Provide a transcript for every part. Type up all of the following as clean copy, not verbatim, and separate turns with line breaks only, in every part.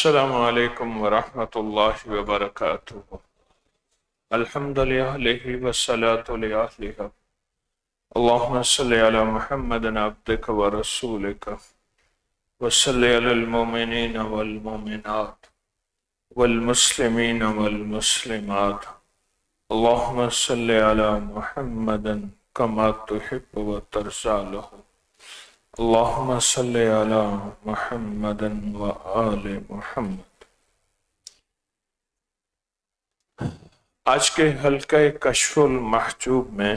السلام علیکم ورحمۃ اللہ وبرکاتہ۔ الحمد للہ والصلاة للہ۔ اللہم صلی علی محمد عبدک ورسولک وصلی علی المؤمنین والمؤمنات والمسلمین والمسلمات۔ اللہم صلی علی محمد کما تحب وترضی لہ۔ اللہم صلی علی محمد وآل محمد۔ آج کے حلقہ کشف المحجوب میں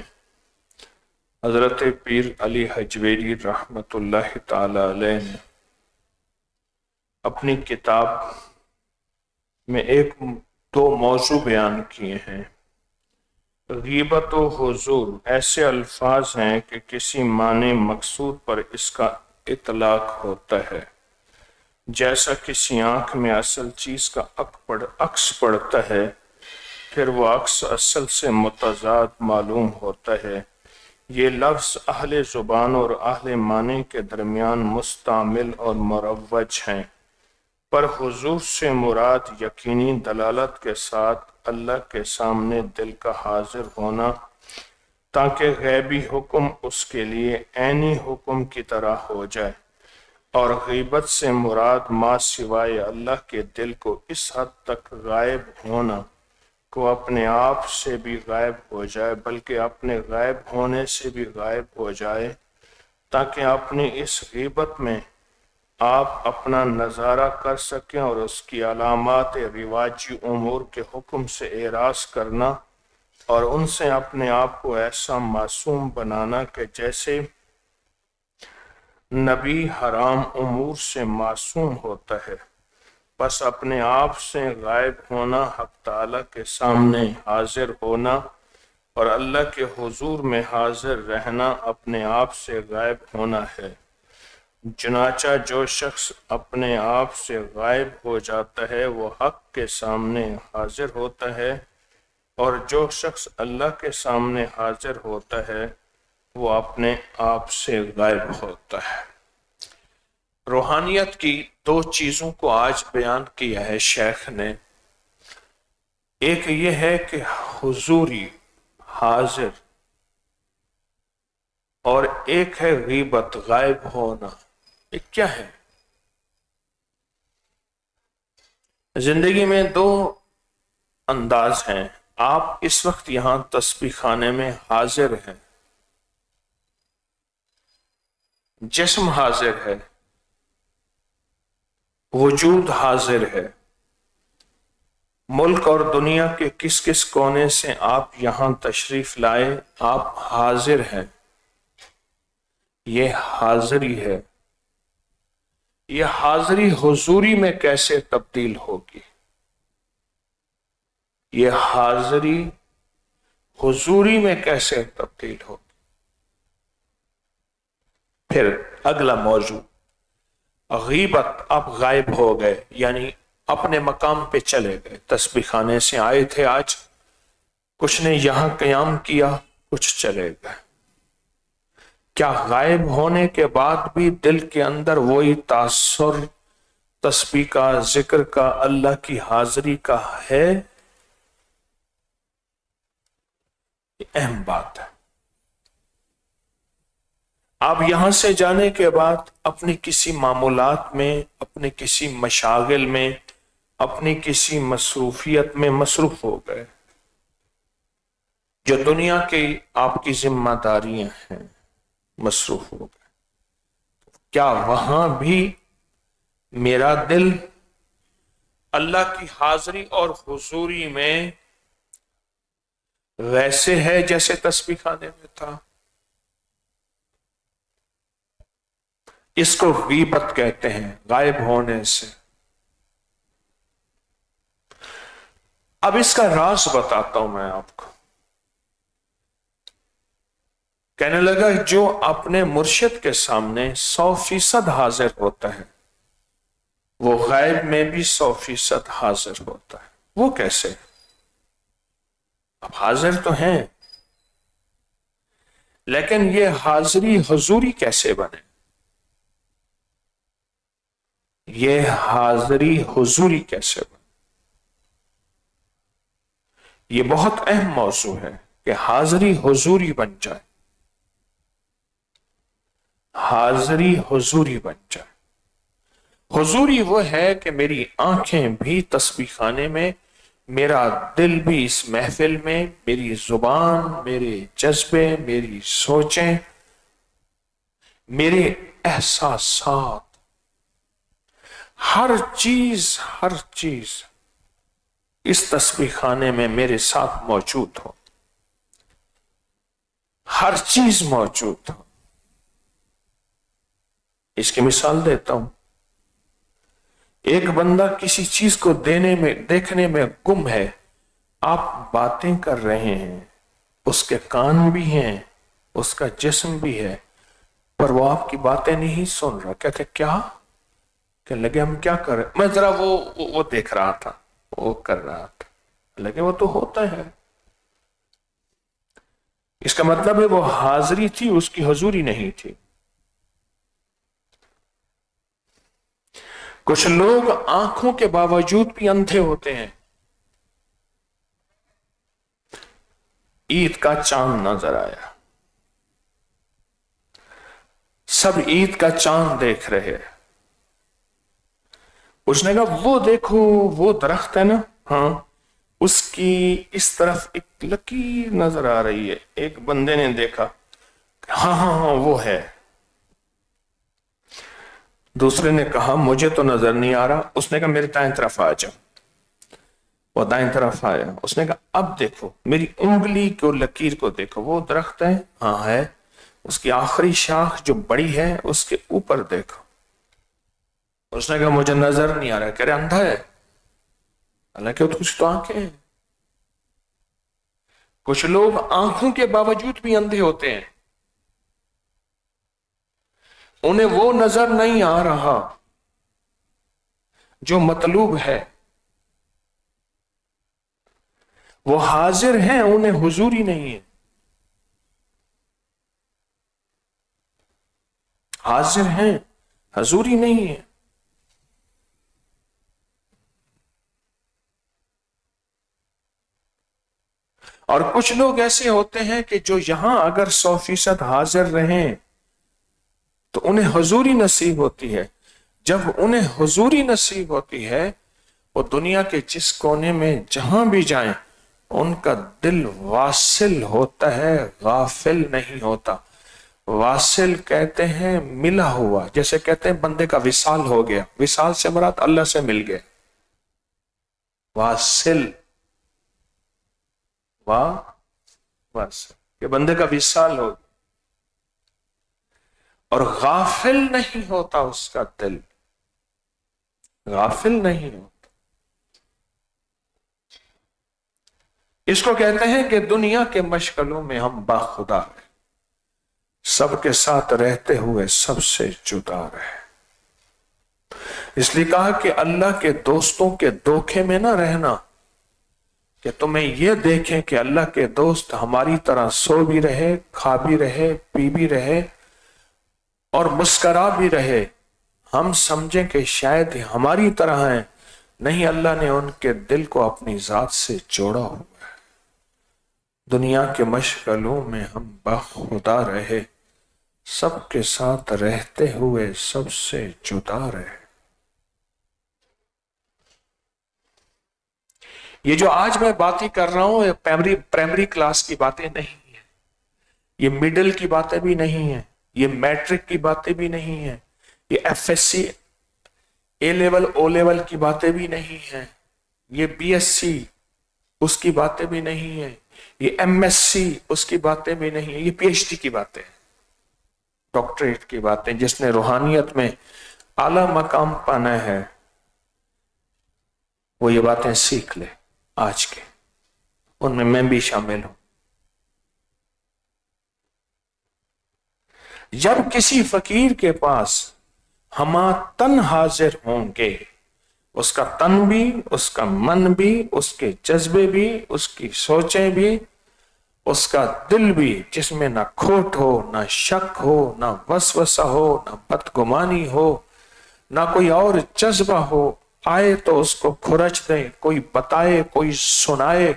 حضرت پیر علی حجویری رحمۃ اللہ تعالی علیہ نے اپنی کتاب میں دو موضوع بیان کیے ہیں۔ غیبت و حضور ایسے الفاظ ہیں کہ کسی معنی مقصود پر اس کا اطلاق ہوتا ہے، جیسا کسی آنکھ میں اصل چیز کا عکس پڑتا ہے، پھر وہ عکس اصل سے متضاد معلوم ہوتا ہے۔ یہ لفظ اہل زبان اور اہل معنی کے درمیان مستعمل اور مروج ہیں، پر حضور سے مراد یقینی دلالت کے ساتھ اللہ کے سامنے دل کا حاضر ہونا، تاکہ غیبی حکم اس کے لیے عینی حکم کی طرح ہو جائے، اور غیبت سے مراد ما سوائے اللہ کے دل کو اس حد تک غائب ہونا کو اپنے آپ سے بھی غائب ہو جائے، بلکہ اپنے غائب ہونے سے بھی غائب ہو جائے، تاکہ اپنی اس غیبت میں آپ اپنا نظارہ کر سکیں اور اس کی علامات رواجی امور کے حکم سے اعراض کرنا اور ان سے اپنے آپ کو ایسا معصوم بنانا کہ جیسے نبی حرام امور سے معصوم ہوتا ہے۔ بس اپنے آپ سے غائب ہونا، حق تعالیٰ کے سامنے حاضر ہونا اور اللہ کے حضور میں حاضر رہنا اپنے آپ سے غائب ہونا ہے۔ چنانچہ جو شخص اپنے آپ سے غائب ہو جاتا ہے وہ حق کے سامنے حاضر ہوتا ہے، اور جو شخص اللہ کے سامنے حاضر ہوتا ہے وہ اپنے آپ سے غائب ہوتا ہے۔ روحانیت کی دو چیزوں کو آج بیان کیا ہے شیخ نے۔ ایک یہ ہے کہ حضوری، حاضر، اور ایک ہے غیبت، غائب ہونا۔ یہ کیا ہے؟ زندگی میں دو انداز ہیں۔ آپ اس وقت یہاں تسبیح خانے میں حاضر ہیں، جسم حاضر ہے، وجود حاضر ہے۔ ملک اور دنیا کے کس کس کونے سے آپ یہاں تشریف لائے، آپ حاضر ہیں۔ یہ حاضری ہے۔ یہ حاضری حضوری میں کیسے تبدیل ہوگی؟ یہ حاضری حضوری میں کیسے تبدیل ہوگی؟ پھر اگلا موضوع، غیبت، آپ غائب ہو گئے، یعنی اپنے مقام پہ چلے گئے۔ تسبیح خانے سے آئے تھے آج، کچھ نے یہاں قیام کیا، کچھ چلے گئے۔ کیا غائب ہونے کے بعد بھی دل کے اندر وہی تاثر تسبیح کا، ذکر کا، اللہ کی حاضری کا ہے؟ یہ اہم بات ہے۔ آپ یہاں سے جانے کے بعد اپنی کسی معمولات میں، اپنے کسی مشاغل میں، اپنی کسی مصروفیت میں مصروف ہو گئے، جو دنیا کی آپ کی ذمہ داریاں ہیں، مصروف ہو گئے۔ کیا وہاں بھی میرا دل اللہ کی حاضری اور حضوری میں ویسے ہے جیسے تسبیح خانے میں تھا؟ اس کو غیبت کہتے ہیں، غائب ہونے سے۔ اب اس کا راز بتاتا ہوں میں آپ کو۔ کہنے لگا جو اپنے مرشد کے سامنے 100% حاضر ہوتا ہے وہ غائب میں بھی 100% حاضر ہوتا ہے۔ وہ کیسے؟ اب حاضر تو ہیں، لیکن یہ حاضری حضوری کیسے بنے؟ یہ حاضری حضوری کیسے بنے؟ یہ بہت اہم موضوع ہے کہ حاضری حضوری بن جائے، حاضری حضوری بن جائے۔ حضوری وہ ہے کہ میری آنکھیں بھی تسبیح خانے میں، میرا دل بھی اس محفل میں، میری زبان، میرے جذبے، میری سوچیں، میرے احساسات، ہر چیز اس تسبیح خانے میں میرے ساتھ موجود ہو، ہر چیز موجود ہو۔ اس کی مثال دیتا ہوں، ایک بندہ کسی چیز کو دیکھنے میں گم ہے، آپ باتیں کر رہے ہیں، اس کے کان بھی ہیں، اس کا جسم بھی ہے، پر وہ آپ کی باتیں نہیں سن رہا۔ کہتے کیا؟ کہ لگے ہم کیا کر رہے؟ میں ذرا وہ دیکھ رہا تھا، وہ کر رہا تھا۔ لگے وہ تو ہوتا ہے۔ اس کا مطلب ہے وہ حاضری تھی، اس کی حضوری نہیں تھی۔ کچھ لوگ آنکھوں کے باوجود بھی اندھے ہوتے ہیں۔ عید کا چاند نظر آیا، سب عید کا چاند دیکھ رہے۔ اس نے کہا وہ دیکھو وہ درخت ہے نا، ہاں اس کی اس طرف ایک لکیر نظر آ رہی ہے۔ ایک بندے نے دیکھا، ہاں ہاں ہاں وہ ہے۔ دوسرے نے کہا مجھے تو نظر نہیں آ رہا۔ اس نے کہا میرے دائیں طرف آ جاؤ۔ وہ دائیں طرف آیا، اس نے کہا اب دیکھو میری انگلی کو لکیر کو دیکھو، وہ درخت ہے؟ ہاں ہے۔ اس کی آخری شاخ جو بڑی ہے اس کے اوپر دیکھو۔ اس نے کہا مجھے نظر نہیں آ رہا۔ کہہ رہے اندھا ہے؟ حالانکہ کچھ تو آنکھیں ہیں۔ کچھ لوگ آنکھوں کے باوجود بھی اندھے ہوتے ہیں، انہیں وہ نظر نہیں آ رہا جو مطلوب ہے۔ وہ حاضر ہیں، انہیں حضوری نہیں ہے۔ حاضر ہیں، حضوری نہیں ہے۔ اور کچھ لوگ ایسے ہوتے ہیں کہ جو یہاں اگر 100% حاضر رہیں تو انہیں حضوری نصیب ہوتی ہے۔ جب انہیں حضوری نصیب ہوتی ہے، وہ دنیا کے جس کونے میں جہاں بھی جائیں ان کا دل واصل ہوتا ہے، غافل نہیں ہوتا۔ واصل کہتے ہیں ملا ہوا، جیسے کہتے ہیں بندے کا وصال ہو گیا۔ وصال سے مراد اللہ سے مل گئے۔ واصل واصل کہ بندے کا وصال ہو گیا، اور غافل نہیں ہوتا اس کا دل، غافل نہیں ہوتا۔ اس کو کہتے ہیں کہ دنیا کے مشغلوں میں ہم باخدا ہیں، سب کے ساتھ رہتے ہوئے سب سے جدا رہے۔ اس لیے کہا کہ اللہ کے دوستوں کے دھوکے میں نہ رہنا، کہ تمہیں یہ دیکھیں کہ اللہ کے دوست ہماری طرح سو بھی رہے، کھا بھی رہے، پی بھی رہے اور مسکرا بھی رہے، ہم سمجھیں کہ شاید ہماری طرح ہیں۔ نہیں، اللہ نے ان کے دل کو اپنی ذات سے جوڑا ہوا ہے۔ دنیا کے مشغلوں میں ہم باخدا رہے، سب کے ساتھ رہتے ہوئے سب سے جدا رہے۔ یہ جو آج میں باتیں کر رہا ہوں یہ پرائمری کلاس کی باتیں نہیں ہیں، یہ مڈل کی باتیں بھی نہیں ہیں، یہ میٹرک کی باتیں بھی نہیں ہیں، یہ ایف ایس سی اے لیول او لیول کی باتیں بھی نہیں ہیں، یہ بی ایس سی اس کی باتیں بھی نہیں ہیں، یہ ایم ایس سی اس کی باتیں بھی نہیں ہیں، یہ پی ایچ ڈی کی باتیں ہیں، ڈاکٹریٹ کی باتیں۔ جس نے روحانیت میں اعلیٰ مقام پانا ہے وہ یہ باتیں سیکھ لے آج کے، ان میں بھی شامل ہوں۔ جب کسی فقیر کے پاس ہما تن حاضر ہوں گے، اس کا تن بھی، اس کا من بھی، اس کے جذبے بھی، اس کی سوچیں بھی، اس کا دل بھی، جس میں نہ کھوٹ ہو، نہ شک ہو، نہ وسوسہ ہو، نہ بدگمانی ہو، ना कोई और जज्बा हो, आए तो उसको खुरच दे, कोई बताए, कोई सुनाए,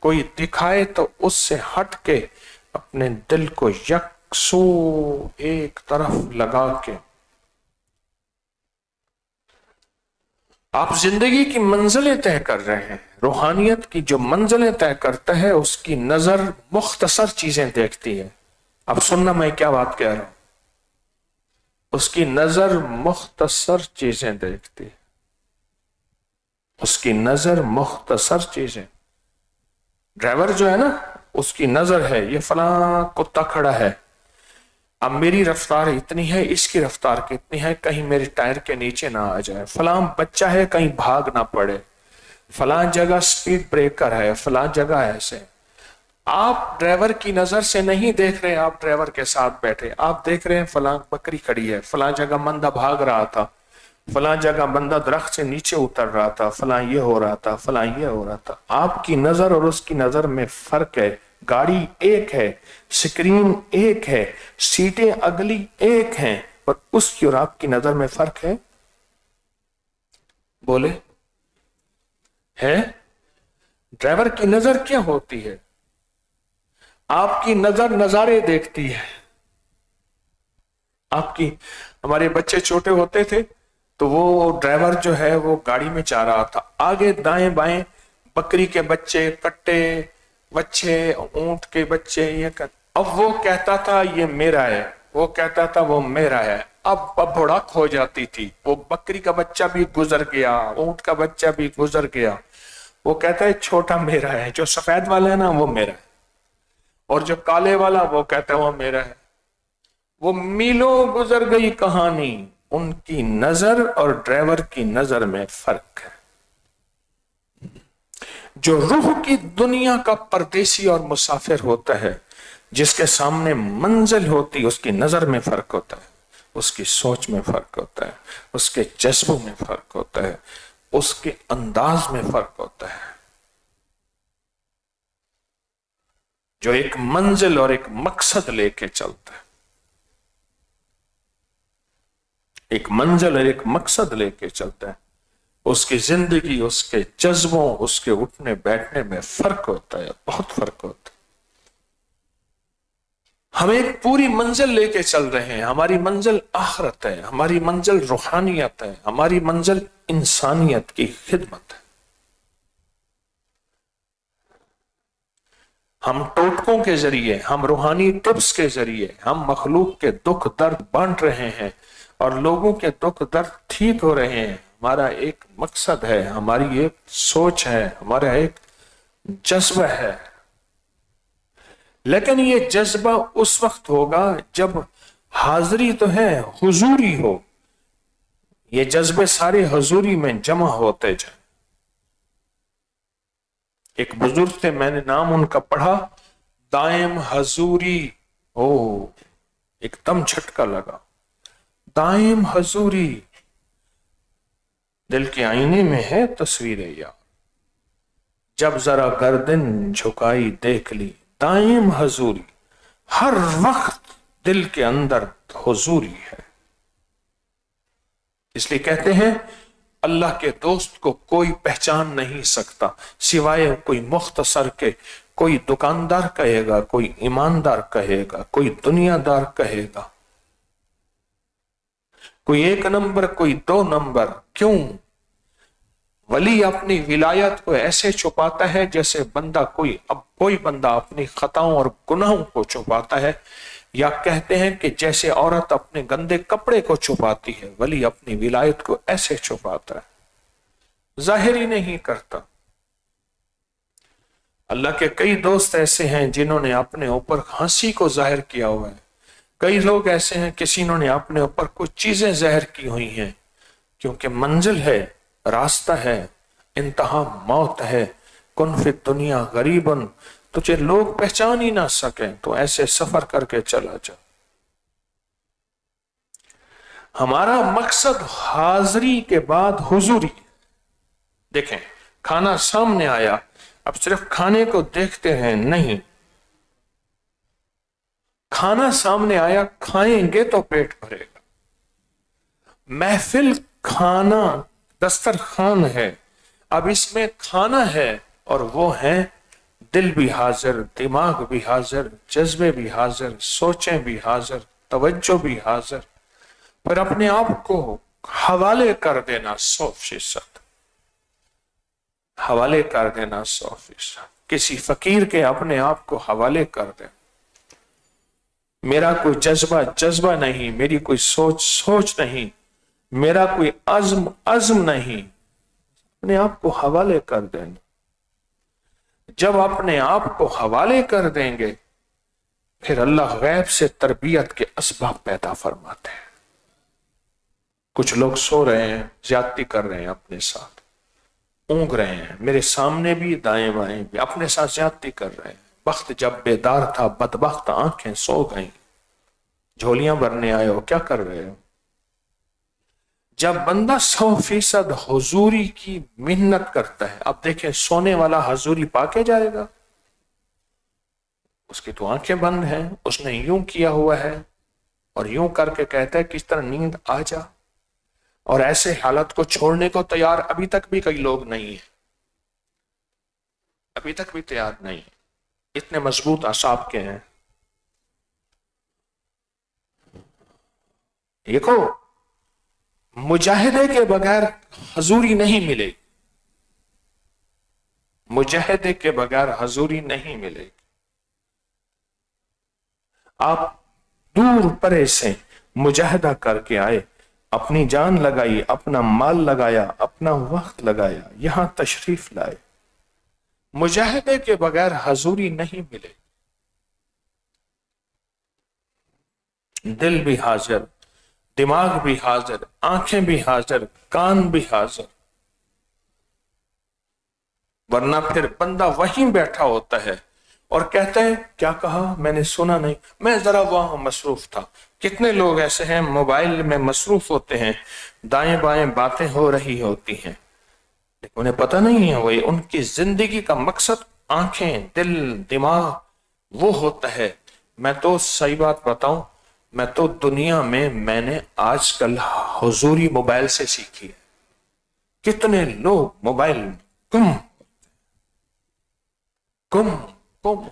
कोई दिखाए तो उससे हट के अपने दिल को यकसू एक तरफ लगा के आप जिंदगी की मंजिलें तय कर रहे हैं। रूहानियत की जो मंजिलें तय करता है उसकी नजर मुख्तसर चीजें देखती है। अब सुनना मैं क्या बात कह रहा हूं। उसकी नजर मुख्तसर चीजें देखती है, उसकी नजर मुख्तसर चीजें। ड्राइवर जो है ना, उसकी नजर है ये फला कुत्ता खड़ा है, अब मेरी रफ्तार इतनी है, इसकी रफ्तार कितनी है, कहीं मेरे टायर के नीचे ना आ जाए, फला बच्चा है कहीं भाग ना पड़े, फला जगह स्पीड ब्रेकर है, फला जगह ऐसे। आप ड्राइवर की नजर से नहीं देख रहे, आप ड्राइवर के साथ बैठे, आप देख रहे हैं फला बकरी खड़ी है, फला जगह बंदा भाग रहा था, फला जगह बंदा दरख्त से नीचे उतर रहा था, फला ये हो रहा था, फला ये हो रहा था। आपकी नजर और उसकी नजर में फर्क है। गाड़ी एक है, स्क्रीन एक है, सीटें अगली एक हैं, पर उसकी और आपकी नजर में फर्क है। बोले है? ड्राइवर की नजर क्या होती है? आपकी नजर नजारे देखती है। आपकी, हमारे बच्चे छोटे होते थे तो वो ड्राइवर जो है वो गाड़ी में जा रहा था, आगे दाएं बाएं बकरी के बच्चे, कट्टे बच्चे, ऊंट के बच्चे, ये अब वो कहता था ये मेरा है, वो कहता था वो मेरा है। अब भुड़क हो जाती थी, वो बकरी का बच्चा भी गुजर गया, ऊंट का बच्चा भी गुजर गया, वो कहता है छोटा मेरा है, जो सफेद वाला है ना वो मेरा है, और जो काले वाला वो कहता है वो मेरा है। वो मीलों गुजर गई कहानी, उनकी नजर और ड्राइवर की नजर में फर्क है। जो रूह की दुनिया का परदेसी और मुसाफिर होता है, जिसके सामने मंजिल होती है, उसकी नजर में फर्क होता है, उसकी सोच में फर्क होता है, उसके जज्बों में फर्क होता है, उसके अंदाज में फर्क होता है। जो एक मंजिल और एक मकसद लेके चलता है, एक मंजिल और एक मकसद लेके चलता है, उसकी जिंदगी, उसके जज्बों, उसके उठने बैठने में फर्क होता है, बहुत फर्क होता है। हम एक पूरी मंजिल लेके चल रहे हैं। हमारी मंजिल आखिरत है, हमारी मंजिल रूहानियत है, हमारी मंजिल इंसानियत की खिदमत है। हम टोटकों के जरिए, हम रूहानी टिप्स के जरिए हम मखलूक के दुख दर्द बांट रहे हैं और लोगों के दुख दर्द ठीक हो रहे हैं। हमारा एक मकसद है, हमारी एक सोच है, हमारा एक जज्बा है। लेकिन ये जज्बा उस वक्त होगा जब हाजिरी तो है, हुजूरी हो। ये जज्बे सारे हुजूरी में जमा होते जाए। एक बुजुर्ग थे, मैंने नाम उनका पढ़ा, दायम हजूरी। ओ, एकदम झटका लगा। दायम हजूरी, दिल के आईने में है तस्वीरें यार, जब जरा गर्दन झुकाई देख ली, दायम हजूरी, हर वक्त दिल के अंदर हुजूरी है। इसलिए कहते हैं अल्लाह के दोस्त को कोई पहचान नहीं सकता सिवाय कोई मुख्तसर के। कोई दुकानदार कहेगा, कोई ईमानदार कहेगा, कोई दुनियादार कहेगा, कोई एक नंबर, कोई दो नंबर। क्यों? वली अपनी विलायत को ऐसे छुपाता है जैसे कोई बंदा अपनी खताओं और गुनाहों को छुपाता है, या कहते हैं कि जैसे औरत अपने गंदे कपड़े को छुपाती है, वली अपनी विलायत को ऐसे छुपाता है, जाहिर ही नहीं करता। अल्लाह के कई दोस्त ऐसे हैं जिन्होंने अपने ऊपर हंसी को जाहिर किया हुआ है। कई लोग ऐसे हैं किसी ने अपने ऊपर कुछ चीजें जाहिर की हुई हैं, क्योंकि मंजिल है, रास्ता है, इंतहा मौत है। कुन फिर दुनिया गरीबन, तुझे लोग पहचान ही ना सके तो ऐसे सफर करके चला जा। हमारा मकसद हाजिरी के बाद हुजूरी। देखें, खाना सामने आया, अब सिर्फ खाने को देखते हैं नहीं, खाना सामने आया, खाएंगे तो पेट भरेगा। महफिल کھانا دسترخوان ہے، اب اس میں کھانا ہے، اور وہ ہے دل بھی حاضر، دماغ بھی حاضر، جذبے بھی حاضر، سوچیں بھی حاضر، توجہ بھی حاضر، پر اپنے آپ کو حوالے کر دینا 100%، حوالے کر دینا 100%، کسی فقیر کے اپنے آپ کو حوالے کر دیں۔ میرا کوئی جذبہ نہیں، میری کوئی سوچ نہیں، میرا کوئی عزم نہیں، اپنے آپ کو حوالے کر دینا۔ جب اپنے آپ کو حوالے کر دیں گے، پھر اللہ غیب سے تربیت کے اسباب پیدا فرماتے ہیں۔ کچھ لوگ سو رہے ہیں، زیادتی کر رہے ہیں اپنے ساتھ، اونگ رہے ہیں، میرے سامنے بھی دائیں بائیں بھی اپنے ساتھ زیادتی کر رہے ہیں۔ وقت جب بیدار تھا، بدبخت آنکھیں سو گئیں، جھولیاں بھرنے آئے ہو، کیا کر رہے ہو؟ جب بندہ 100% حضوری کی محنت کرتا ہے، اب دیکھیں سونے والا حضوری پا کے جائے گا؟ اس کی تو آنکھیں بند ہیں، اس نے یوں کیا ہوا ہے، اور یوں کر کے کہتا ہے کس طرح نیند آ جا، اور ایسے حالت کو چھوڑنے کو تیار ابھی تک بھی کئی لوگ نہیں ہیں، ابھی تک بھی تیار نہیں ہیں، اتنے مضبوط اعصاب کے ہیں۔ دیکھو، مجاہدے کے بغیر حضوری نہیں ملے گی، مجاہدے کے بغیر حضوری نہیں ملے گی۔ آپ دور پرے سے مجاہدہ کر کے آئے، اپنی جان لگائی، اپنا مال لگایا، اپنا وقت لگایا، یہاں تشریف لائے، مجاہدے کے بغیر حضوری نہیں ملے۔ دل بھی حاضر، دماغ بھی حاضر، آنکھیں بھی حاضر، کان بھی حاضر، ورنہ پھر بندہ وہیں بیٹھا ہوتا ہے اور کہتا ہے کیا کہا میں نے سنا نہیں، میں ذرا وہاں مصروف تھا۔ کتنے لوگ ایسے ہیں موبائل میں مصروف ہوتے ہیں، دائیں بائیں باتیں ہو رہی ہوتی ہیں، لیکن انہیں پتہ نہیں ہے وہی ان کی زندگی کا مقصد آنکھیں، دل، دماغ وہ ہوتا ہے۔ میں تو صحیح بات بتاؤں، میں تو دنیا میں نے آج کل حضوری موبائل سے سیکھی ہے۔ کتنے لوگ موبائل گم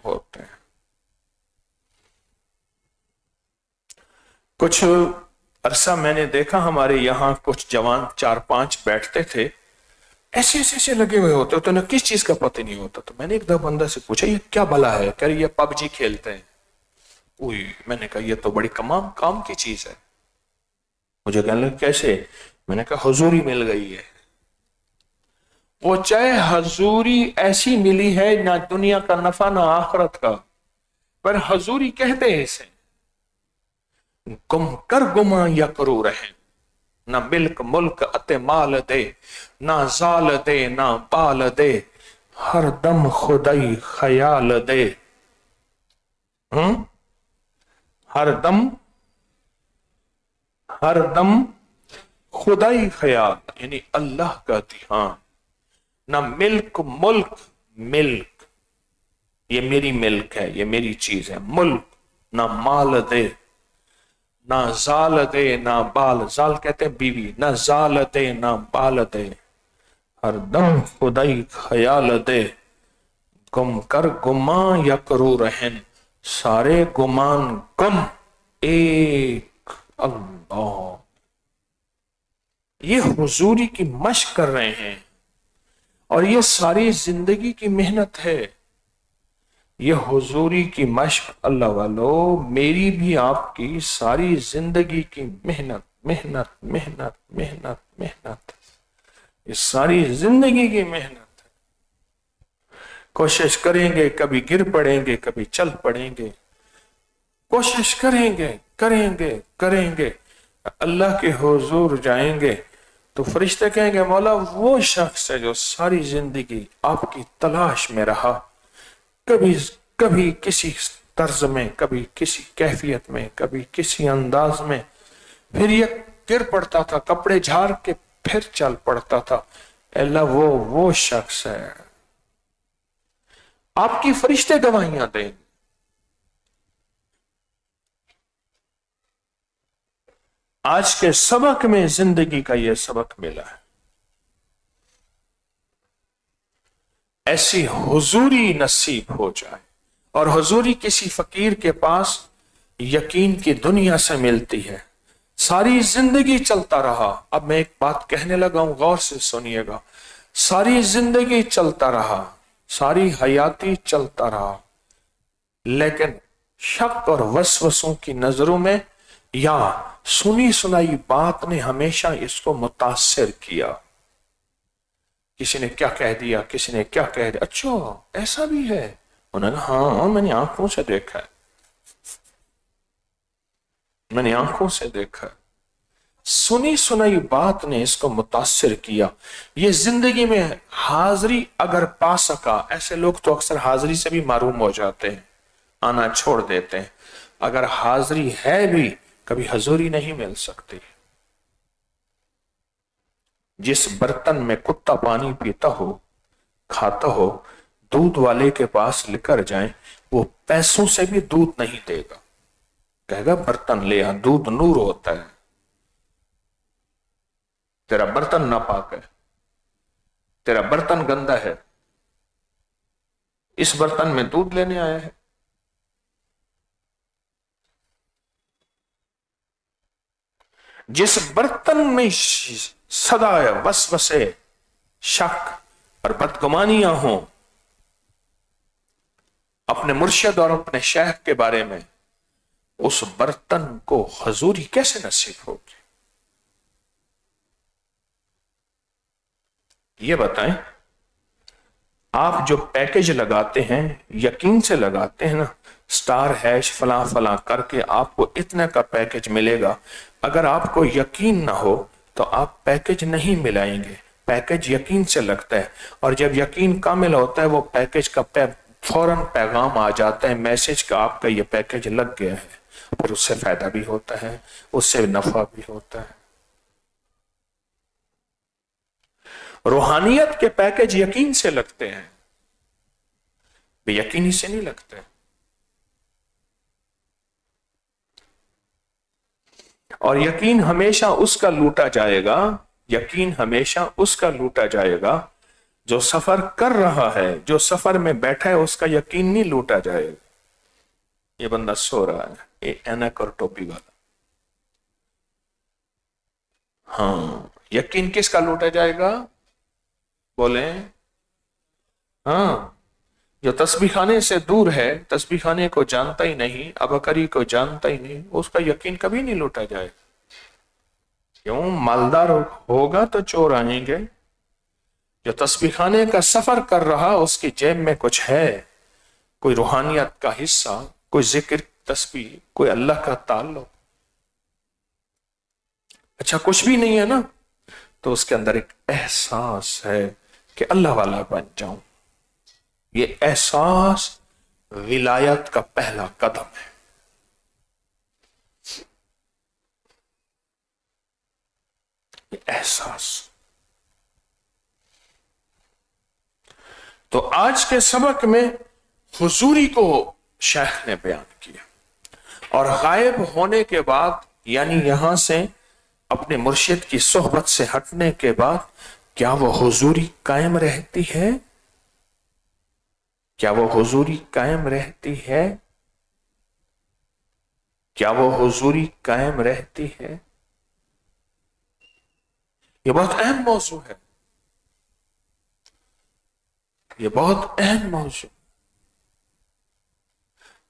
ہوتے ہیں۔ کچھ عرصہ میں نے دیکھا ہمارے یہاں کچھ جوان 4-5 بیٹھتے تھے، ایسے لگے ہوئے ہوتے تو انہیں کس چیز کا پتہ نہیں ہوتا۔ تو میں نے ایک دو بندہ سے پوچھا یہ کیا بلا ہے؟ کہہ رہی یہ پب جی کھیلتے ہیں۔ میں نے کہا یہ تو بڑی کام کی چیز ہے۔ مجھے کہنے لگا کیسے؟ میں نے کہا حضوری مل گئی ہے۔ وہ چاہے حضوری ایسی ملی ہے نہ دنیا کا نفع نہ آخرت کا، پر حضوری کہتے ہیں اسے، گم کر گما یا کرو رہے، نہ ملک ملک اتے مال دے، نہ زال دے نہ بال دے، ہر دم خدائی خیال دے، ہر دم خدائی خیال، یعنی اللہ کا دھیان، نہ ملک ملک یہ میری ملک ہے، یہ میری چیز ہے، ملک نہ مال دے، نہ زال دے نہ بال، زال کہتے ہیں بیوی، نہ زال دے نہ بال دے، ہر دم خدائی خیال دے، گم کر گمان یا کرو رہن، سارے گمان گم ایک اللہ۔ یہ حضوری کی مشق کر رہے ہیں، اور یہ ساری زندگی کی محنت ہے، یہ حضوری کی مشق اللہ والو، میری بھی آپ کی ساری زندگی کی محنت، یہ ساری زندگی کی محنت ہے۔ کوشش کریں گے کبھی گر پڑیں گے، کبھی چل پڑیں گے، کوشش کریں گے، اللہ کے حضور جائیں گے تو فرشتے کہیں گے مولا وہ شخص ہے جو ساری زندگی آپ کی تلاش میں رہا، کبھی کسی طرز میں، کبھی کسی کیفیت میں، کبھی کسی انداز میں، پھر یہ گر پڑتا تھا، کپڑے جھاڑ کے پھر چل پڑتا تھا۔ اللہ وہ شخص ہے، آپ کی فرشتے گواہیاں دیں گے۔ आज के सबक में जिंदगी का यह सबक मिला है, ऐसी हुजूरी नसीब हो जाए। और हुजूरी किसी फकीर के पास यकीन की दुनिया से मिलती है। सारी जिंदगी चलता रहा, अब मैं एक बात कहने लगा हूं, गौर से सुनिएगा। सारी जिंदगी चलता रहा, सारी हयाती चलता रहा, लेकिन शक और वसवसों की नजरों में या सुनी सुनाई बात ने हमेशा इसको मुतासिर किया। किसी ने क्या कह दिया, किसी ने क्या कह दिया, अच्छा ऐसा भी है, उन्होंने हाँ मैंने आंखों से देखा है, मैंने आंखों से देखा है। सुनी सुनाई बात ने इसको मुतासिर किया। ये जिंदगी में हाजिरी अगर पा सका, ऐसे लोग तो अक्सर हाजिरी से भी मारूम हो जाते हैं, आना छोड़ देते हैं। अगर हाजिरी है भी, कभी हजूरी नहीं मिल सकती। जिस बर्तन में कुत्ता पानी पीता हो, खाता हो, दूध वाले के पास लेकर जाए, वो पैसों से भी दूध नहीं देगा, कहेगा बर्तन ले आ, दूध नूर होता है, तेरा बर्तन नापाक है, तेरा बर्तन गंदा है, इस बर्तन में दूध लेने आया है। जिस बर्तन में सदा वसवसे, शक और बदगुमानियां हों अपने मुर्शिद और अपने शेख के बारे में, उस बर्तन को हजूरी कैसे नसीब होगी? ये बताएं। आप जो पैकेज लगाते हैं, यकीन से लगाते हैं ना, स्टार हैश फला फला करके आपको इतने का पैकेज मिलेगा। अगर आपको यकीन ना हो तो आप पैकेज नहीं मिलाएंगे। पैकेज यकीन से लगता है, और जब यकीन कामिल होता है, वो पैकेज का फौरन पैगाम आ जाता है, मैसेज का, आपका ये पैकेज लग गया है। फिर उससे फायदा भी होता है, उससे नफा भी होता है। रूहानियत के पैकेज यकीन से लगते हैं, बेयकीनी से नहीं लगते। और यकीन हमेशा उसका लूटा जाएगा, यकीन हमेशा उसका लूटा जाएगा जो सफर कर रहा है। जो सफर में बैठा है उसका यकीन नहीं लूटा जाएगा। ये बंदा सो रहा है, ये ऐनक और टोपी वाला, हाँ, यकीन किसका लूटा जाएगा? बोले हाँ, जो तस्बीह खाने से दूर है, तस्बीह खाने को जानता ही नहीं, अबकरी को जानता ही नहीं, उसका यकीन कभी नहीं लूटा जाएगा। क्यों? मालदार होगा तो चोर आएंगे। जो तस्बीह खाने का सफर कर रहा, उसकी जेब में कुछ है, कोई रूहानियत का हिस्सा, कोई जिक्र, तस्बीह, कोई अल्लाह का ताल्लुक। अच्छा कुछ भी नहीं है ना, तो उसके अंदर एक एहसास है कि अल्लाह वाला बन जाऊं। ये एहसास विलायत का पहला कदम है। ये एहसास। तो आज के सबक में हुजूरी को शेख ने बयान किया, और गायब होने के बाद, यानी यहां से अपने मुर्शिद की सोहबत से हटने के बाद, क्या वो हुजूरी कायम रहती है? क्या वो हुजूरी कायम रहती है? क्या वो हुजूरी कायम रहती है? ये बहुत अहम मौजू है, ये बहुत अहम मौजू।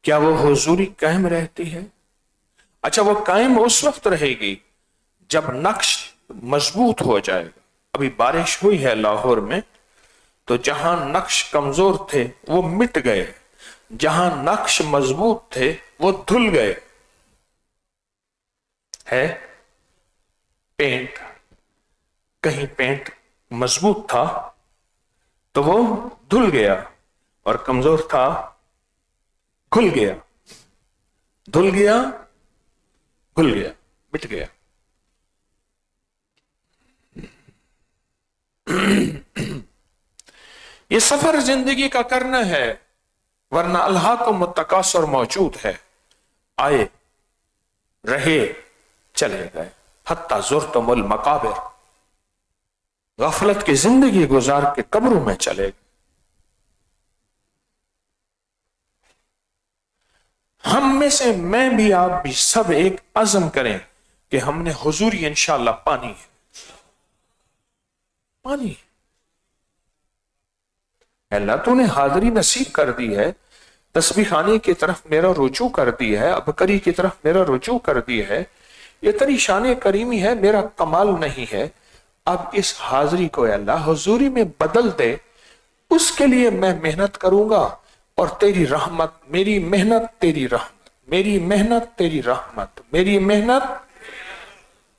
क्या वो हुजूरी कायम रहती है? अच्छा, वो कायम उस वक्त रहेगी जब नक्श मजबूत हो जाएगा। अभी बारिश हुई है लाहौर में, तो जहां नक्श कमजोर थे वो मिट गए, जहां नक्श मजबूत थे वो धुल गए। है पेंट, कहीं पेंट मजबूत था तो वो धुल गया, और कमजोर था घुल गया, धुल गया, घुल गया, मिट गया। ये सफर जिंदगी का करना है, वरना अल्लाह को मुत्तकासर मौजूद है, आए रहे चले गए। हत्ता ज़ुरतुमुल मकाबिर, गफलत की जिंदगी गुजार के कब्रों में चले गए। हम में से मैं भी आप भी सब एक अज़म करें कि हमने हुजूरी इंशाअल्लाह पानी है, पानी। अल्लाह तूने हाजिरी नसीब कर दी है, तस्बीह खाने की तरफ मेरा रुजू कर दी है, अबकरी की तरफ मेरा रुजू कर दी है, ये तेरी शान करीमी है, मेरा कमाल नहीं है। अब इस हाजिरी को अल्लाह हुजूरी में बदल दे, उसके लिए मैं मेहनत करूंगा, और तेरी रहमत, मेरी मेहनत तेरी रहमत, मेरी मेहनत तेरी रहमत, मेरी मेहनत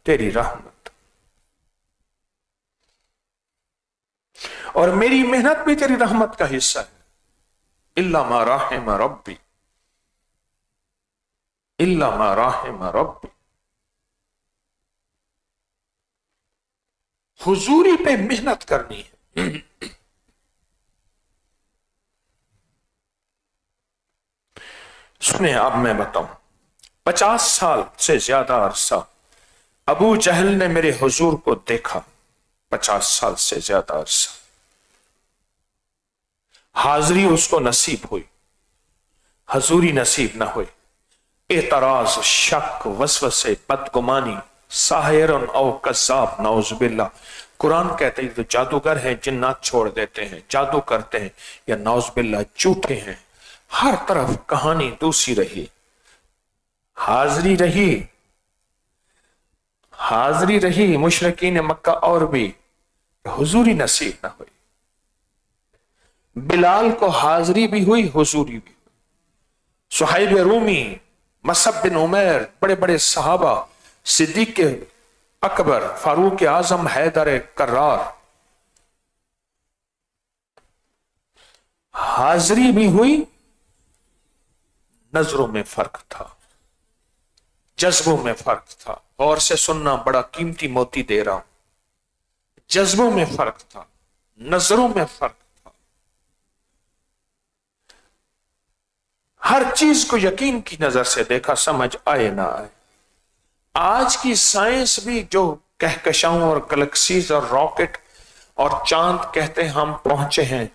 तेरी रहमत, और मेरी मेहनत भी तेरी रहमत का हिस्सा है। इल्ला मा राहिम रब्बी, इल्ला मा राहिम रब्बी। हुजूरी पे मेहनत करनी है। सुने, अब मैं बताऊं, 50 साल से ज्यादा अरसा अबू जहल ने मेरे हुजूर को देखा, 50 साल से ज्यादा अरसा हाजिरी उसको नसीब हुई, हजूरी नसीब न हुई। एतराज, शक, वसवसे, बदगुमानी, साहिरन औ कज़्ज़ाब, नौज़ुबिल्लाह। कुरान कहते हैं तो जादूगर हैं, जिन्नात छोड़ देते हैं, जादू करते हैं, या नौज़ुबिल्लाह झूठे हैं। हर तरफ कहानी दूसरी रही, हाजिरी रही, हाजिरी रही मुशरिकीन मक्का और भी, हुजूरी नसीब न हुई। बिलाल को हाजिरी भी हुई, हुजूरी भी। सुहैब रूमी, मसअब बिन उमैर, बड़े बड़े सहाबा, सिद्दीक अकबर, फारूक आजम, हैदर कर्रार, हाजिरी भी हुई। नजरों में फर्क था, जज्बों में फर्क था। और से सुनना, बड़ा कीमती मोती दे रहा हूं। जज्बों में फर्क था, नजरों में फर्क था। हर चीज को यकीन की नजर से देखा, समझ आए ना आए। आज की साइंस भी जो कहकशाओं और गैलेक्सीज और रॉकेट और चांद कहते हैं हम पहुंचे हैं,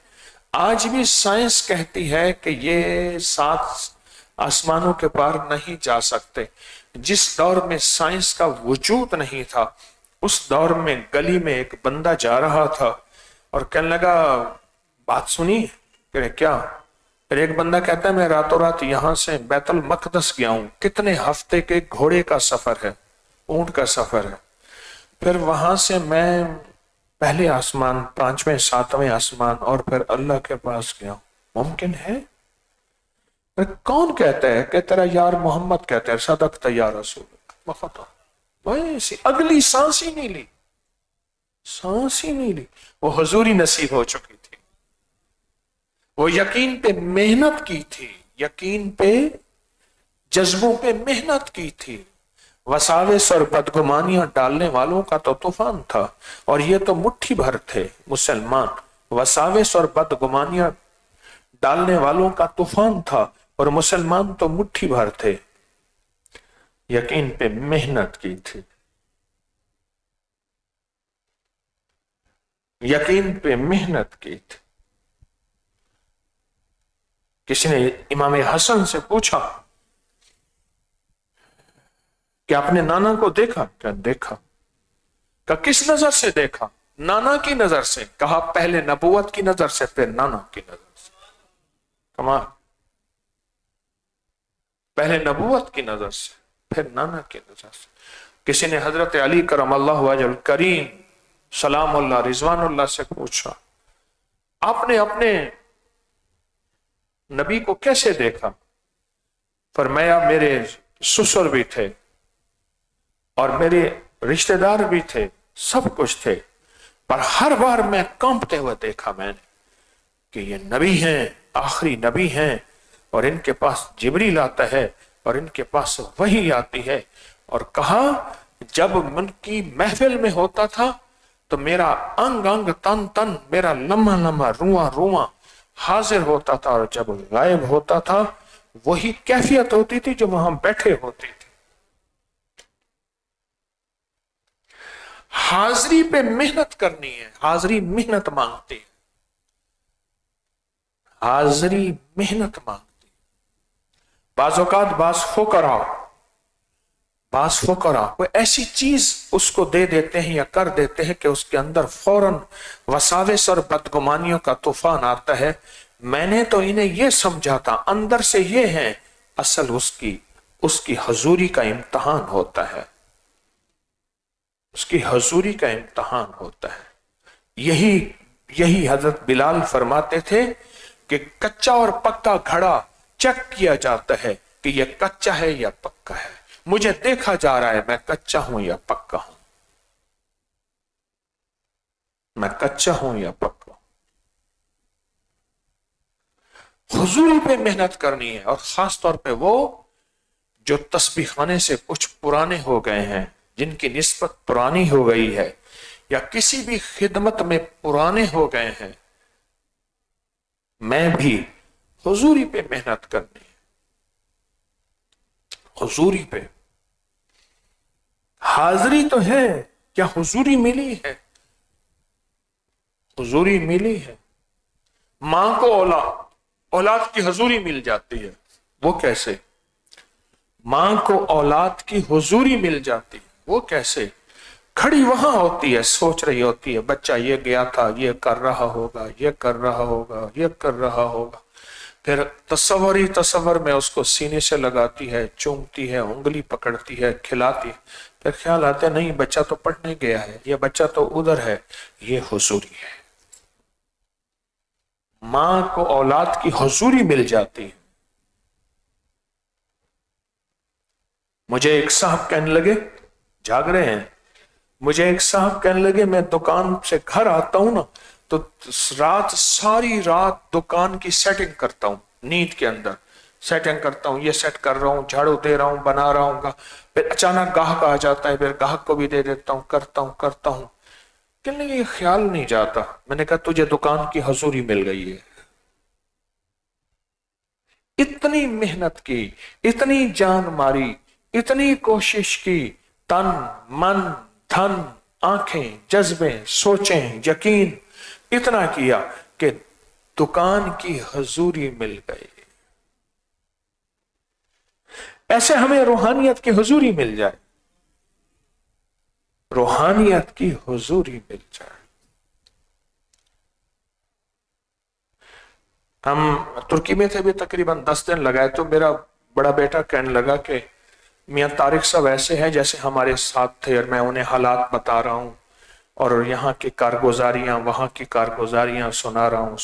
आज भी साइंस कहती है कि ये 7 आसमानों के पार नहीं जा सकते। जिस दौर में साइंस का वजूद नहीं था, उस दौर में गली में एक बंदा जा रहा था और कहने लगा, बात सुनी? फिर क्या? फिर एक बंदा कहता है, मैं रातों रात यहां से बैतुल मकदस गया हूं। कितने हफ्ते के घोड़े का सफर है, ऊंट का सफर है। फिर वहां से मैं पहले आसमान, 5वें 7वें आसमान, और फिर अल्लाह के पास गया। मुमकिन है? कौन कहता है? कि तेरा यार मोहम्मद कहता है, सदक़त या रसूल। वैसे अगली सांस ही नहीं ली, सांस ही नहीं ली। वो हुजूरी नसीब हो चुकी थी, वो यकीन पे मेहनत की थी, यकीन पे, जज्बों पे मेहनत की थी। वसावेस और बदगुमानियां डालने वालों का तो तूफान था, और ये तो मुट्ठी भर थे मुसलमान। वसावेस और बदगुमानियां डालने वालों का तूफान था, और मुसलमान तो मुट्ठी भर थे। यकीन पे मेहनत की थी, यकीन पे मेहनत की थी। किसी ने इमाम हसन से पूछा कि आपने नाना को देखा? क्या देखा? का किस नजर से देखा? नाना की नजर से। कहा पहले नबूवत की नजर से, फिर नाना की नजर से। कमाल, पहले नबूवत की नजर से, फिर नाना की नजर से। किसी ने हजरत अली करमल्लाहु वजहुल करीम सलामुल्लाह रिजवानुल्लाह से पूछा, आपने अपने नबी को कैसे देखा? फरमाया, मेरे ससुर भी थे और मेरे रिश्तेदार भी थे, सब कुछ थे, पर हर बार मैं कांपते हुए देखा मैंने कि ये नबी हैं, आखिरी नबी हैं, और इनके पास जिब्रील आता है और इनके पास वही आती है। और कहा, जब मन की महफिल में होता था तो मेरा अंग अंग, तन तन, मेरा लम्हा लम्हा, रुआ रुआ हाजिर होता था, और जब गायब होता था वही कैफियत होती थी जो वहां बैठे होती थी। हाजिरी पे मेहनत करनी है। हाजिरी मेहनत मांगती है, हाजिरी मेहनत मांगती है। बाज़ औक़ात बास फुकरा कोई ऐसी चीज उसको दे देते हैं या कर देते हैं कि उसके अंदर फौरन वसाविस और बदगुमानियों का तूफान आता है। मैंने तो इन्हें यह समझा था, अंदर से ये है, असल उसकी हजूरी का इम्तहान होता है, उसकी हजूरी का इम्तहान होता है। यही हजरत बिलाल फरमाते थे कि कच्चा और पक्का घड़ा चेक किया जाता है कि यह कच्चा है या पक्का है। मुझे देखा जा रहा है मैं कच्चा हूं या पक्का हूं, मैं कच्चा हूं या पक्का हूं। हुजूरी पे मेहनत करनी है, और खास तौर पे वो जो तस्बीह खाने से कुछ पुराने हो गए हैं, जिनकी निस्बत पुरानी हो गई है, या किसी भी खिदमत में पुराने हो गए हैं। मैं भी हुजूरी पे मेहनत करनी है, हुजूरी पे। हाजिरी तो है, क्या हुजूरी मिली है? हुजूरी मिली है। मां को औलाद की हुजूरी मिल जाती है, वो कैसे? मां को औलाद की हुजूरी मिल जाती है, वो कैसे? खड़ी वहां होती है, सोच रही होती है, बच्चा ये गया था, ये कर रहा होगा, ये कर रहा होगा, ये कर रहा होगा। फिर तस्वर ही तस्वर में उसको सीने से लगाती है, चूमती है, उंगली पकड़ती है, खिलाती है। फिर ख्याल आता है नहीं, बच्चा तो पढ़ने गया है, ये बच्चा तो उधर है। ये हुजूरी है। मां को औलाद की हुजूरी मिल जाती है। मुझे एक साहब कहने लगे, जाग रहे हैं, मुझे एक साहब कहने लगे, मैं दुकान से घर आता हूं ना, तो सारी रात दुकान की सेटिंग करता हूं, नींद के अंदर सेटिंग करता हूं, ये सेट कर रहा हूं, झाड़ू दे रहा हूं, बना रहा हूं। फिर अचानक गाहक आ जाता है, फिर गाहक को भी दे देता हूं, करता हूं। कहने लगे ये ख्याल नहीं जाता। मैंने कहा तुझे दुकान की हुजूरी मिल गई है। इतनी मेहनत की, इतनी जान मारी, इतनी कोशिश की, तन मन धन आंखें जज्बे सोचें यकीन इतना किया कि दुकान की हुजूरी मिल गई। ऐसे हमें रूहानियत की हुजूरी मिल जाए, रूहानियत की हुजूरी मिल जाए। हम तुर्की में थे भी तकरीबन 10 दिन लगाए, तो मेरा बड़ा बेटा कहने लगा कि मियां तारिक साहब ऐसे हैं जैसे हमारे साथ थे, और मैं उन्हें हालात बता रहा हूं और यहाँ की कारगुजारियां, वहां की कारगुजारियां सुना रहा हूं।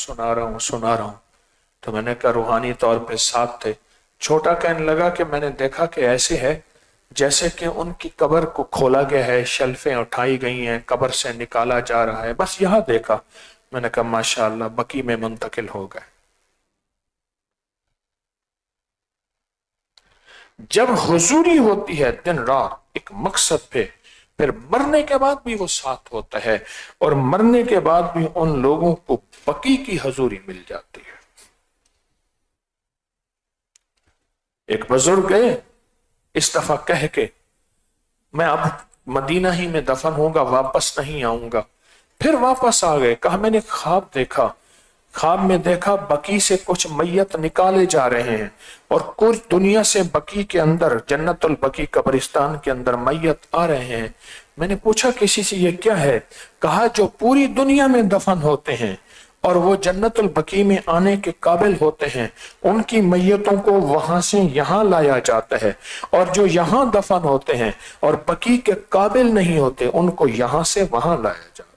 तो मैंने कहा रूहानी तौर पे साथ थे। छोटा कहने लगा कि मैंने देखा कि ऐसे है जैसे कि उनकी कब्र को खोला गया है, शेल्फें उठाई गई हैं, कब्र से निकाला जा रहा है, बस यहां देखा। मैंने कहा माशाअल्लाह, बकी में मुंतकिल हो गए। जब हुजूरी होती है दिन रात एक मकसद पे, फिर मरने के बाद भी वो साथ होता है, और मरने के बाद भी उन लोगों को बकी की हुजूरी मिल जाती है। एक बुजुर्ग गए इस दफा कह के, मैं अब मदीना ही में दफन होऊंगा, वापस नहीं आऊंगा। फिर वापस आ गए, कहा मैंने ख्वाब देखा, ख्वाब में देखा बकी से कुछ मैयत निकाले जा रहे हैं, और कुछ दुनिया से बकी के अंदर, जन्नतुल बकी कब्रिस्तान के अंदर मैयत आ रहे हैं। मैंने पूछा किसी से ये क्या है? कहा जो पूरी दुनिया में दफन होते हैं और वो जन्नतुल बकी में आने के काबिल होते हैं, उनकी मैयतों को वहां से यहां लाया जाता है, और जो यहां दफन होते हैं और बकी के काबिल नहीं होते, उनको यहां से वहां लाया जाता है।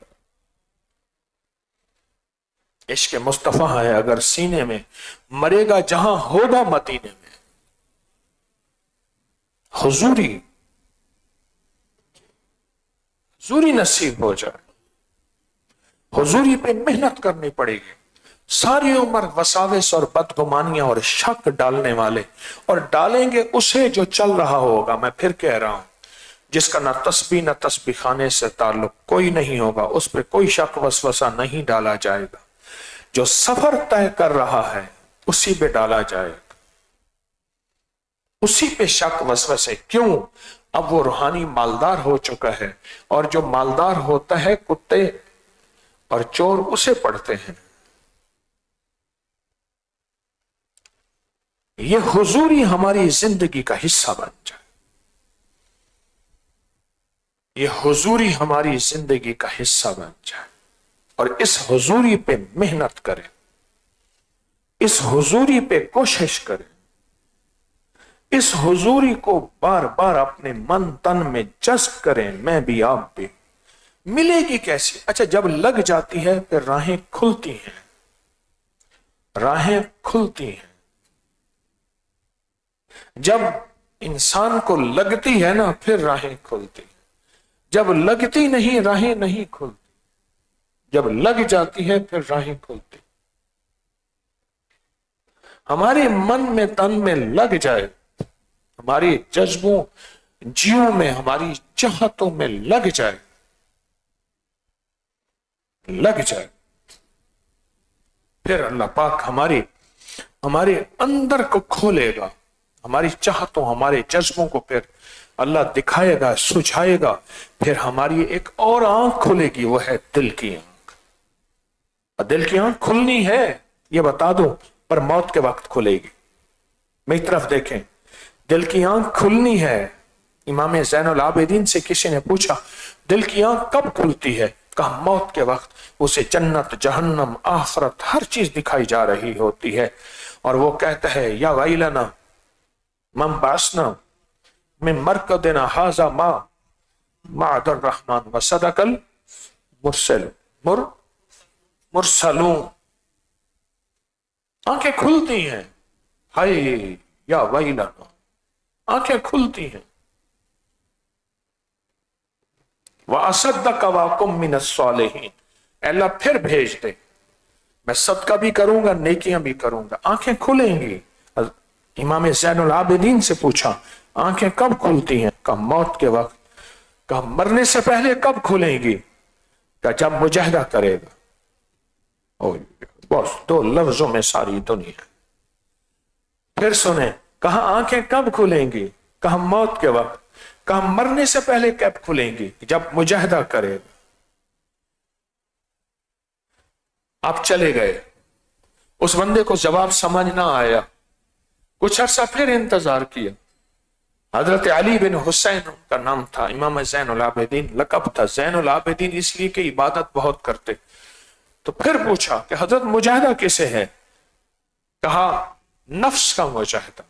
इश्क मुस्तफा है अगर सीने में, मरेगा जहां होगा मदीने में। हुजूरी नसीब हो जाए, हुजूरी पे मेहनत करनी पड़ेगी। सारी उम्र वसाविस और बदगुमानियां और शक डालने वाले, और डालेंगे उसे जो चल रहा होगा। मैं फिर कह रहा हूं, जिसका ना तस्बीह न तस्बीह खाने से ताल्लुक कोई नहीं होगा, उस पर कोई शक वसवसा नहीं डाला जाएगा। जो सफर तय कर रहा है उसी पे डाला जाएगा, उसी पे शक वसवसे। क्यों? اب وہ روحانی مالدار ہو چکا ہے، اور جو مالدار ہوتا ہے کتے اور چور اسے پڑھتے ہیں۔ یہ حضوری ہماری زندگی کا حصہ بن جائے، یہ حضوری ہماری زندگی کا حصہ بن جائے، اور اس حضوری پہ محنت کریں، اس حضوری پہ کوشش کریں، اس حضوری کو بار بار اپنے من تن میں جذب کریں۔ میں بھی آپ بھی ملے گی کیسے؟ اچھا جب لگ جاتی ہے پھر راہیں کھلتی ہیں، راہیں کھلتی ہیں۔ جب انسان کو لگتی ہے نا پھر راہیں کھلتی ہیں، جب لگتی نہیں راہیں نہیں کھلتی، جب لگ جاتی ہے پھر راہیں کھلتی۔ ہمارے من میں تن میں لگ جائے، ہماری جذبوں جیوں میں ہماری چاہتوں میں لگ جائے، لگ جائے، پھر اللہ پاک ہمارے اندر کو کھولے گا، ہماری چاہتوں ہمارے جذبوں کو پھر اللہ دکھائے گا، سجھائے گا، پھر ہماری ایک اور آنکھ کھلے گی، وہ ہے دل کی آنکھ۔ دل کی آنکھ کھلنی ہے یہ بتا دو، پر موت کے وقت کھلے گی۔ میری طرف دیکھیں، دل کی آنکھ کھلنی ہے۔ امام زین العابدین سے کسی نے پوچھا دل کی آنکھ کب کھلتی ہے؟ کہا موت کے وقت، اسے جنت جہنم آخرت ہر چیز دکھائی جا رہی ہوتی ہے، اور وہ کہتا ہے یا ویلنا من بعثنا من مرقدنا ھذا ما وعد الرحمن وصدق مرسلون۔ آنکھیں کھلتی ہیں، ہائے یا ویلنا، آنکھیں کھلتی ہیں۔ وَأَصَدَّقَ وَأَكُن مِّنَ الصَّالِحِينَ، اللہ پھر بھیج دے، میں صدقہ بھی کروں گا نیکیاں بھی کروں گا، آنکھیں کھلیں گی۔ امام زین العابدین سے پوچھا آنکھیں کب کھلتی ہیں؟ کہا موت کے وقت۔ کہا مرنے سے پہلے کب کھلیں گی؟ کہا جب مجاہدہ کرے گا۔ بس دو لفظوں میں ساری دنیا۔ پھر سنیں، کہا آنکھیں کب کھلیں گی؟ کہا موت کے وقت۔ کہا مرنے سے پہلے کب کھلیں گی؟ جب مجاہدہ کرے گا۔ آپ چلے گئے، اس بندے کو جواب سمجھ نہ آیا، کچھ عرصہ پھر انتظار کیا۔ حضرت علی بن حسین ان کا نام تھا، امام زین العابدین لقب تھا، زین العابدین اس لیے کہ عبادت بہت کرتے۔ تو پھر پوچھا کہ حضرت مجاہدہ کسے ہے؟ کہا نفس کا مجاہدہ۔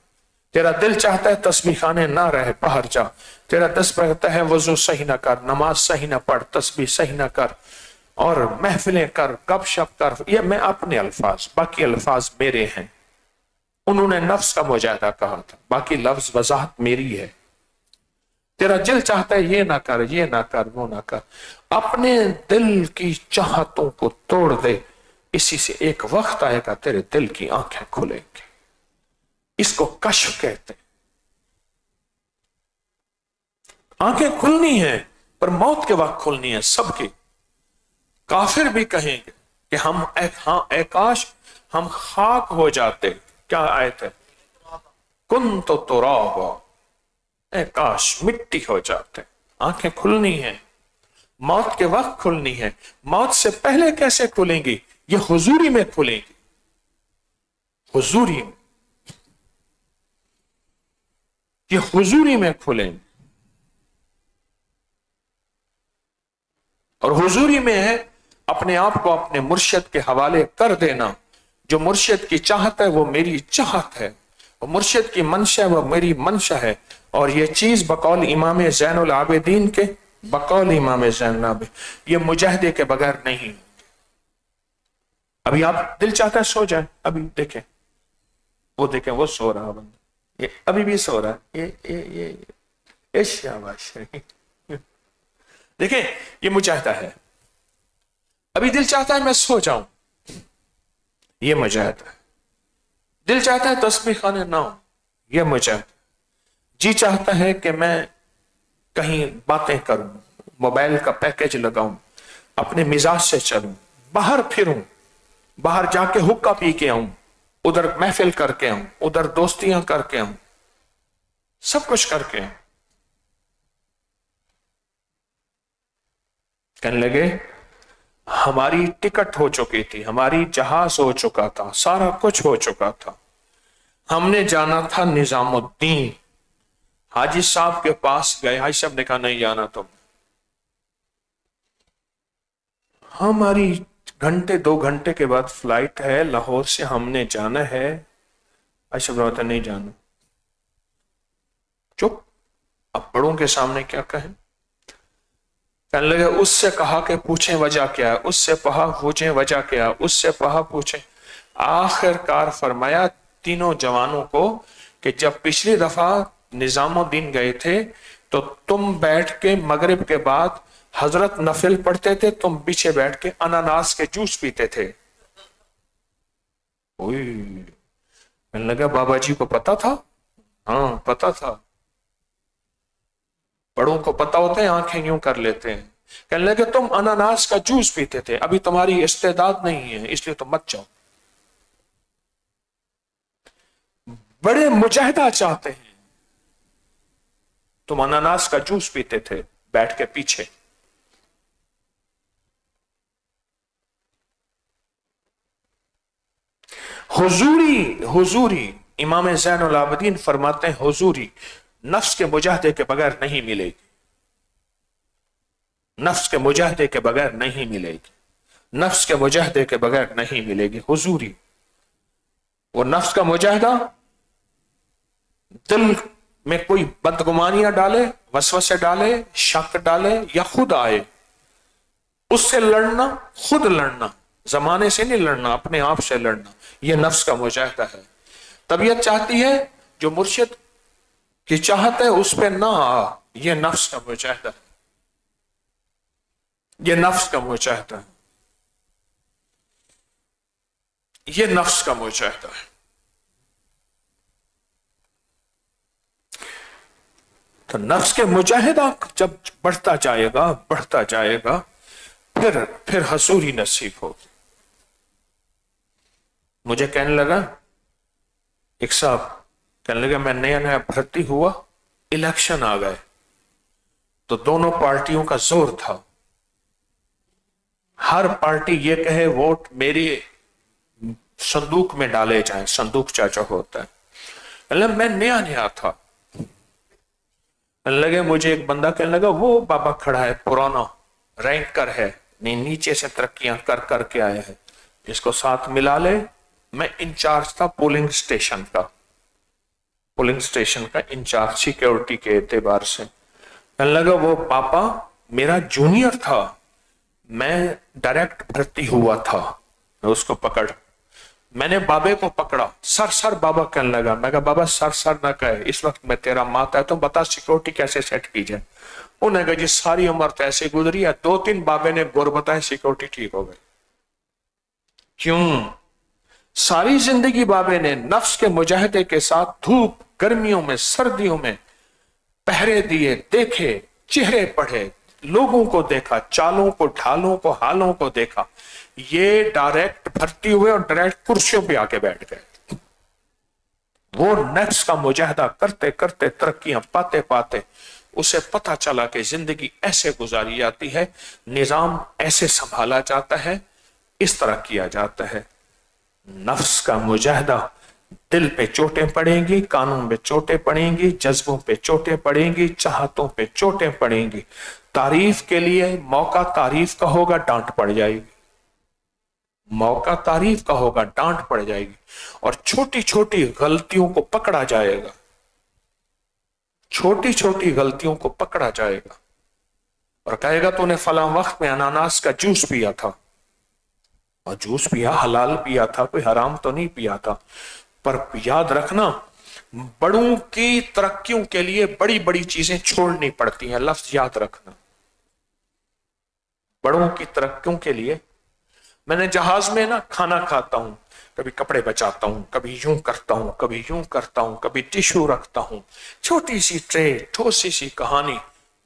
تیرا دل چاہتا ہے تسبیح خانے نہ رہے، باہر جا۔ تیرا دل کہتا ہے وضو صحیح نہ کر، نماز صحیح نہ پڑھ، تسبیح صحیح نہ کر، اور محفلیں کر، گپ شپ کر۔ یہ میں اپنے الفاظ، باقی الفاظ میرے ہیں، انہوں نے نفس کا مجاہدہ کہا تھا، باقی لفظ وضاحت میری ہے۔ تیرا دل چاہتا ہے یہ نہ کر، یہ نہ کر، وہ نہ کر، اپنے دل کی چاہتوں کو توڑ دے، اسی سے ایک وقت آئے گا تیرے دل کی آنکھیں کھلیں گی۔ اس کو کشف کہتے ہیں۔ آنکھیں کھلنی ہیں، پر موت کے وقت کھلنی ہے سب کی۔ کافر بھی کہیں گے کہ ہم اے کاش ہم خاک ہو جاتے۔ کیا آیت ہے؟ کنت ترابا، اے کاش مٹی ہو جاتے۔ آنکھیں کھلنی ہیں، موت کے وقت کھلنی ہے۔ موت سے پہلے کیسے کھلیں گی؟ یہ حضوری میں کھلیں گی، حضوری میں، یہ حضوری میں کھلیں گی۔ اور حضوری میں ہے اپنے آپ کو اپنے مرشد کے حوالے کر دینا۔ جو مرشد کی چاہت ہے وہ میری چاہت ہے، اور مرشد کی منشا ہے وہ میری منشا ہے، اور یہ چیز بقول امام زین العابدین کے، بقول امام زین العابدین، یہ مجاہدے کے بغیر نہیں۔ ابھی آپ دل چاہتا ہے سو جائیں، ابھی دیکھیں، وہ دیکھیں وہ سو رہا بندہ، یہ ابھی بھی سو رہا ہے، یہ شاباش، دیکھیں یہ مجاہدہ ہے۔ ابھی دل چاہتا ہے میں سو جاؤں، یہ مجاہدہ ہے۔ دل چاہتا ہے تسبیح خانے نہ ہو، یہ مجاہدہ۔ جی چاہتا ہے کہ میں کہیں باتیں کروں، موبائل کا پیکج لگاؤں، اپنے مزاج سے چلوں، باہر پھروں، باہر جا کے حقہ پی کے آؤں، ادھر محفل کر کے آؤں، ادھر دوستیاں کر کے آؤں، سب کچھ کر کے آؤں، कहने लगे हमारी टिकट हो चुकी थी, हमारी जहाज हो चुका था, सारा कुछ हो चुका था, हमने जाना था निजामुद्दीन। हाजी साहब के पास गए, हाजी साहब ने कहा नहीं जाना तुम, हमारी घंटे 2 घंटे के बाद फ्लाइट है लाहौर से, हमने जाना है। हाजी साहब ने बताया नहीं जाना। चुप, अब बड़ों के सामने क्या कहें। कहने लगे उससे कहा कि पूछें वजह क्या है, उससे कहा पूछें वजह क्या है, उससे कहा पूछें। आखिरकार फरमाया तीनों जवानों को कि जब पिछली दफा निजामुद्दीन गए थे तो तुम बैठ के मगरिब के बाद हजरत नफिल पढ़ते थे, तुम पीछे बैठ के अनानास के जूस पीते थे। कहने लगा बाबा जी को पता था? हाँ पता था। बड़ों को पता होता है, आंखें यूं कर लेते हैं। कहने लगे तुम अनानास का जूस पीते थे, अभी तुम्हारी इस्तेदाद नहीं है इसलिए तुम मत जाओ। बड़े मुजाहिदा चाहते हैं, तुम अनानास का जूस पीते थे बैठ के पीछे। हुजूरी इमाम ज़ैनुल आबिदीन फरमाते हैं हुजूरी नफ्स के मुजाहदे के बगैर नहीं मिलेगी, नफ्स के मुजाहदे के बगैर नहीं मिलेगी, नफ्स के मुजाहदे के बगैर नहीं मिलेगी हुजूरी। वो नफ्स का मुजाहदा दिल में कोई बदगुमानियां डाले, वसवसे डाले, शक डाले या खुद आए, उससे लड़ना, खुद लड़ना, जमाने से नहीं लड़ना, अपने आप से लड़ना, यह नफ्स का मुजाहिदा है। तबीयत चाहती है जो मुर्शिद की चाहत है उस पर ना आ, यह नफ्स का मुजाहिदा है, यह नफ्स का मुजाहिदा है, यह नफ्स का मुजाहिदा है। तो नफ्स के मुजाहिदा जब बढ़ता जाएगा बढ़ता जाएगा फिर हसूरी नसीब होगी। मुझे कहने लगा एक साहब, कहने लगा मैं नया नया भर्ती हुआ, इलेक्शन आ गए तो दोनों पार्टियों का जोर था, हर पार्टी ये कहे वोट मेरी संदूक में डाले जाएं, संदूक चाचा होता है। कहने मैं नया नया था, कहने लगे मुझे एक बंदा कहने लगा वो बाबा खड़ा है पुराना रैंकर है, नीचे से तरक्कियां कर करके आया है, इसको साथ मिला ले। मैं इंचार्ज था पोलिंग स्टेशन का, पोलिंग स्टेशन का इंचार्ज सिक्योरिटी के एतबार से। कहने लगा वो पापा मेरा जूनियर था, मैं डायरेक्ट भर्ती हुआ था। मैं उसको पकड़, मैंने बाबे को पकड़ा, सर सर बाबा कहने लगा। मैं कहा बाबा सर सर ना कहे, इस वक्त मैं तेरा माता है, तो बता सिक्योरिटी कैसे सेट की जाए। उन्होंने कहा जी सारी उम्र तो ऐसे गुजरी है, 2-3 बाबे ने गुर बताए सिक्योरिटी ठीक हो गई। क्यों? सारी जिंदगी बाबे ने नफ्स के मुजाहिदे के साथ धूप गर्मियों में सर्दियों में पहरे दिए, देखे, चेहरे पढ़े, लोगों को देखा, चालों को, ढालों को, हालों को देखा। ये डायरेक्ट भर्ती हुए और डायरेक्ट कुर्सियों पे आके बैठ गए। वो नफ्स का मुजाहिदा करते करते तरक्कियां पाते पाते उसे पता चला कि जिंदगी ऐसे गुजारी जाती है, निजाम ऐसे संभाला जाता है, इस तरह किया जाता है। नफ्स का मुजाहिदा, दिल पे चोटें पड़ेंगी, कानून पे चोटें पड़ेंगी, जज्बों पे चोटें पड़ेंगी, चाहतों पे चोटें पड़ेंगी। तारीफ के लिए मौका तारीफ का होगा, डांट पड़ जाएगी, मौका तारीफ का होगा, डांट पड़ जाएगी। और छोटी छोटी गलतियों को पकड़ा जाएगा, छोटी छोटी गलतियों को पकड़ा जाएगा और कहेगा तूने फला वक्त में अनानास का जूस पिया था, और जूस पिया, हलाल पिया था, कोई हराम तो नहीं पिया था। पर याद रखना बड़ों की तरक्कियों के लिए बड़ी बड़ी चीजें छोड़नी पड़ती हैं, लफ्ज याद रखना। बड़ों की तरक्कियों के लिए मैंने जहाज में ना खाना खाता हूं, कभी कपड़े बचाता हूं, कभी यूं करता हूं, कभी यूं करता हूं, कभी टिश्यू रखता हूं, छोटी सी ट्रे, ठोसी सी कहानी।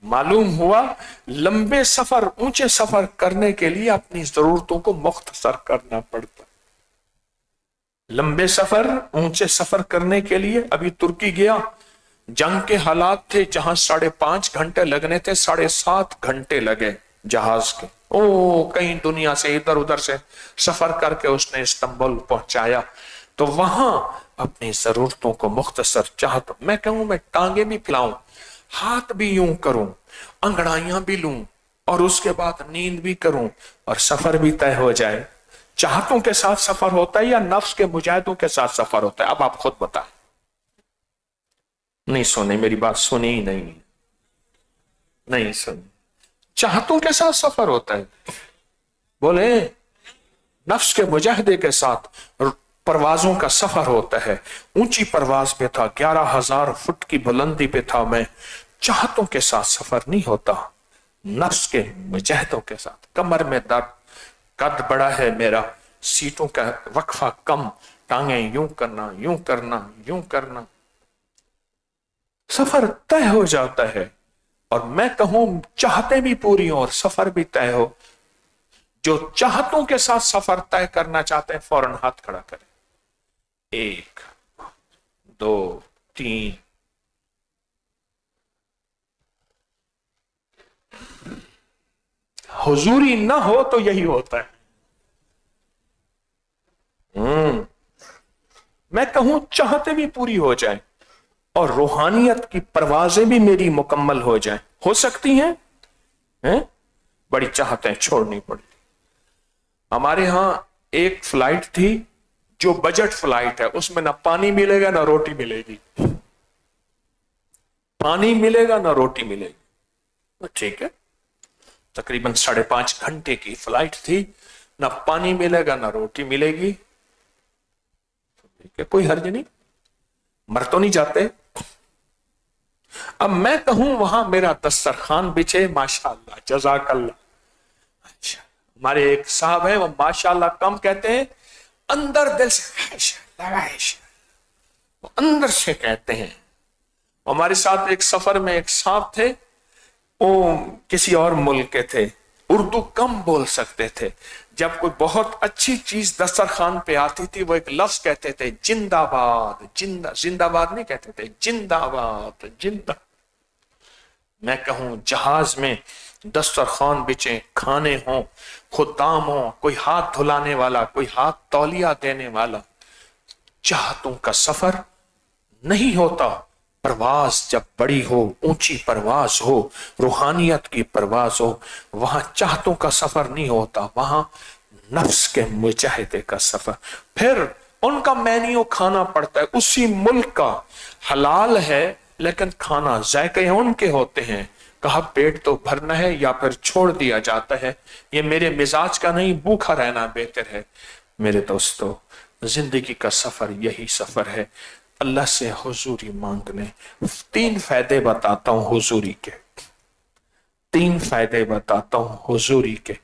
मालूम हुआ लंबे सफर, ऊंचे सफर करने के लिए अपनी जरूरतों को मुख्तसर करना पड़ता। लंबे सफर, ऊंचे सफर करने के लिए अभी तुर्की गया, जंग के हालात थे, जहां 5.5 घंटे लगने थे, 7.5 घंटे लगे। जहाज के। ओ कहीं दुनिया से इधर उधर से सफर करके उसने इस्तांबुल पहुंचाया, तो वहां अपनी जरूरतों को मुख्तसर चाहता, मैं कहूं मैं टांगे भी फैलाऊं, हाथ भी यूं करूं, अंगड़ाइयां भी लूं, और उसके बाद नींद भी करूं, और सफर भी तय हो जाए। चाहतों के साथ सफर होता है या नफ्स के मुजाहिदों के साथ सफर होता है? अब आप खुद बताएं। नहीं सुने मेरी बात, सुनी ही नहीं, नहीं सुनी। चाहतों के साथ सफर होता है, बोले नफ्स के मुजाहिदे के साथ परवाजों का सफर होता है। ऊंची परवाज पे था, 11,000 फुट की बुलंदी पे था मैं। चाहतों के साथ सफर नहीं होता, नफ्स के मुजाहिदों के साथ। कमर में दर्द, कद बड़ा है मेरा, सीटों का वक्फा कम, टांगे यूं करना यूं करना यूं करना, सफर तय हो जाता है। और मैं कहूं चाहते भी पूरी हो और सफर भी तय हो। जो चाहतों के साथ सफर तय करना चाहते हैं फौरन हाथ खड़ा करें। 1 2 3। हुजूरी ना हो तो यही होता है। मैं कहूं चाहते भी पूरी हो जाए और रूहानियत की परवाजें भी मेरी मुकम्मल हो जाएं, हो सकती हैं? बड़ी चाहतें छोड़नी पड़ी। हमारे यहां एक फ्लाइट थी जो बजट फ्लाइट है, उसमें ना पानी मिलेगा ना रोटी मिलेगी। पानी मिलेगा ना रोटी मिलेगी, तो ठीक है, तकरीबन 5.5 घंटे की फ्लाइट थी, ना पानी मिलेगा ना रोटी मिलेगी, ठीक है, कोई हर्ज नहीं, मर तो नहीं जाते। अब मैं कहूं वहां मेरा दस्तरखान बिछे, माशाअल्लाह जज़ाकल्लाह। अच्छा, हमारे एक साहब है, वो माशाअल्लाह कम कहते हैं, अंदर दिल से वो अंदर से कहते हैं। हमारे साथ एक सफर में एक साहब थे, वो किसी और मुल्क के थे, उर्दू कम बोल सकते थे। जब कोई बहुत अच्छी चीज दस्तरखान पे आती थी, वो एक लफ्ज कहते थे, जिंदाबाद। जिंदाबाद नहीं कहते थे, जिंदाबाद जिंदा। मैं कहूं जहाज में दस्तरखान बिछे, खाने हों, खुदाम हो, कोई हाथ धुलाने वाला, कोई हाथ तौलिया देने वाला, चाहतों का सफर नहीं होता। परवाज जब बड़ी हो, ऊंची परवाज हो, रूहानियत की परवाज हो, वहां चाहतों का सफर नहीं होता, वहां नफ्स के मुजाहिदे का सफर। फिर उनका मेन्यू खाना पड़ता है उसी मुल्क का, हलाल है लेकिन खाना जायके उनके होते हैं। कहा पेट तो भरना है या फिर छोड़ दिया जाता है, ये मेरे मिजाज का नहीं, भूखा रहना बेहतर है। मेरे दोस्तों, जिंदगी का सफर यही सफर है, अल्लाह से हुजूरी मांगने। 3 फायदे बताता हूं हुजूरी के, 3 फायदे बताता हूं हुजूरी के।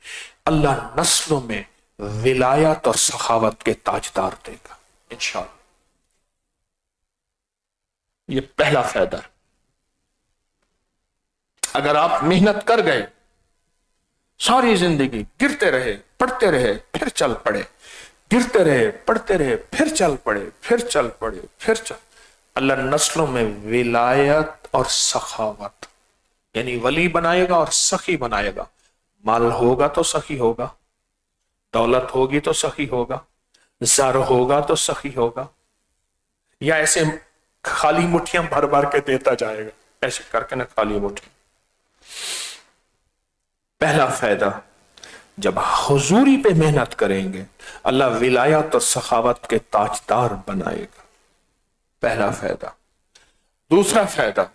अल्लाह नस्लों में विलायत और सखावत के ताजदार देगा इंशाअल्लाह। ये पहला फायदा। अगर आप मेहनत कर गए, सारी जिंदगी गिरते रहे, पढ़ते रहे, फिर चल पड़े, गिरते रहे, पढ़ते रहे, फिर चल पड़े, फिर चल पड़े, फिर चल, अल्लाह नस्लों में विलायत और सखावत, यानी वली बनाएगा और सखी बनाएगा। माल होगा तो सखी होगा, दौलत होगी तो सखी होगा, ज़र होगा तो सखी होगा, या ऐसे खाली मुट्ठियां भर भर के देता जाएगा, ऐसे करके ना खाली मुट्ठी। पहला फायदा, जब हुजूरी पे मेहनत करेंगे अल्लाह विलायत और सखावत के ताजदार बनाएगा, पहला फायदा। दूसरा फायदा,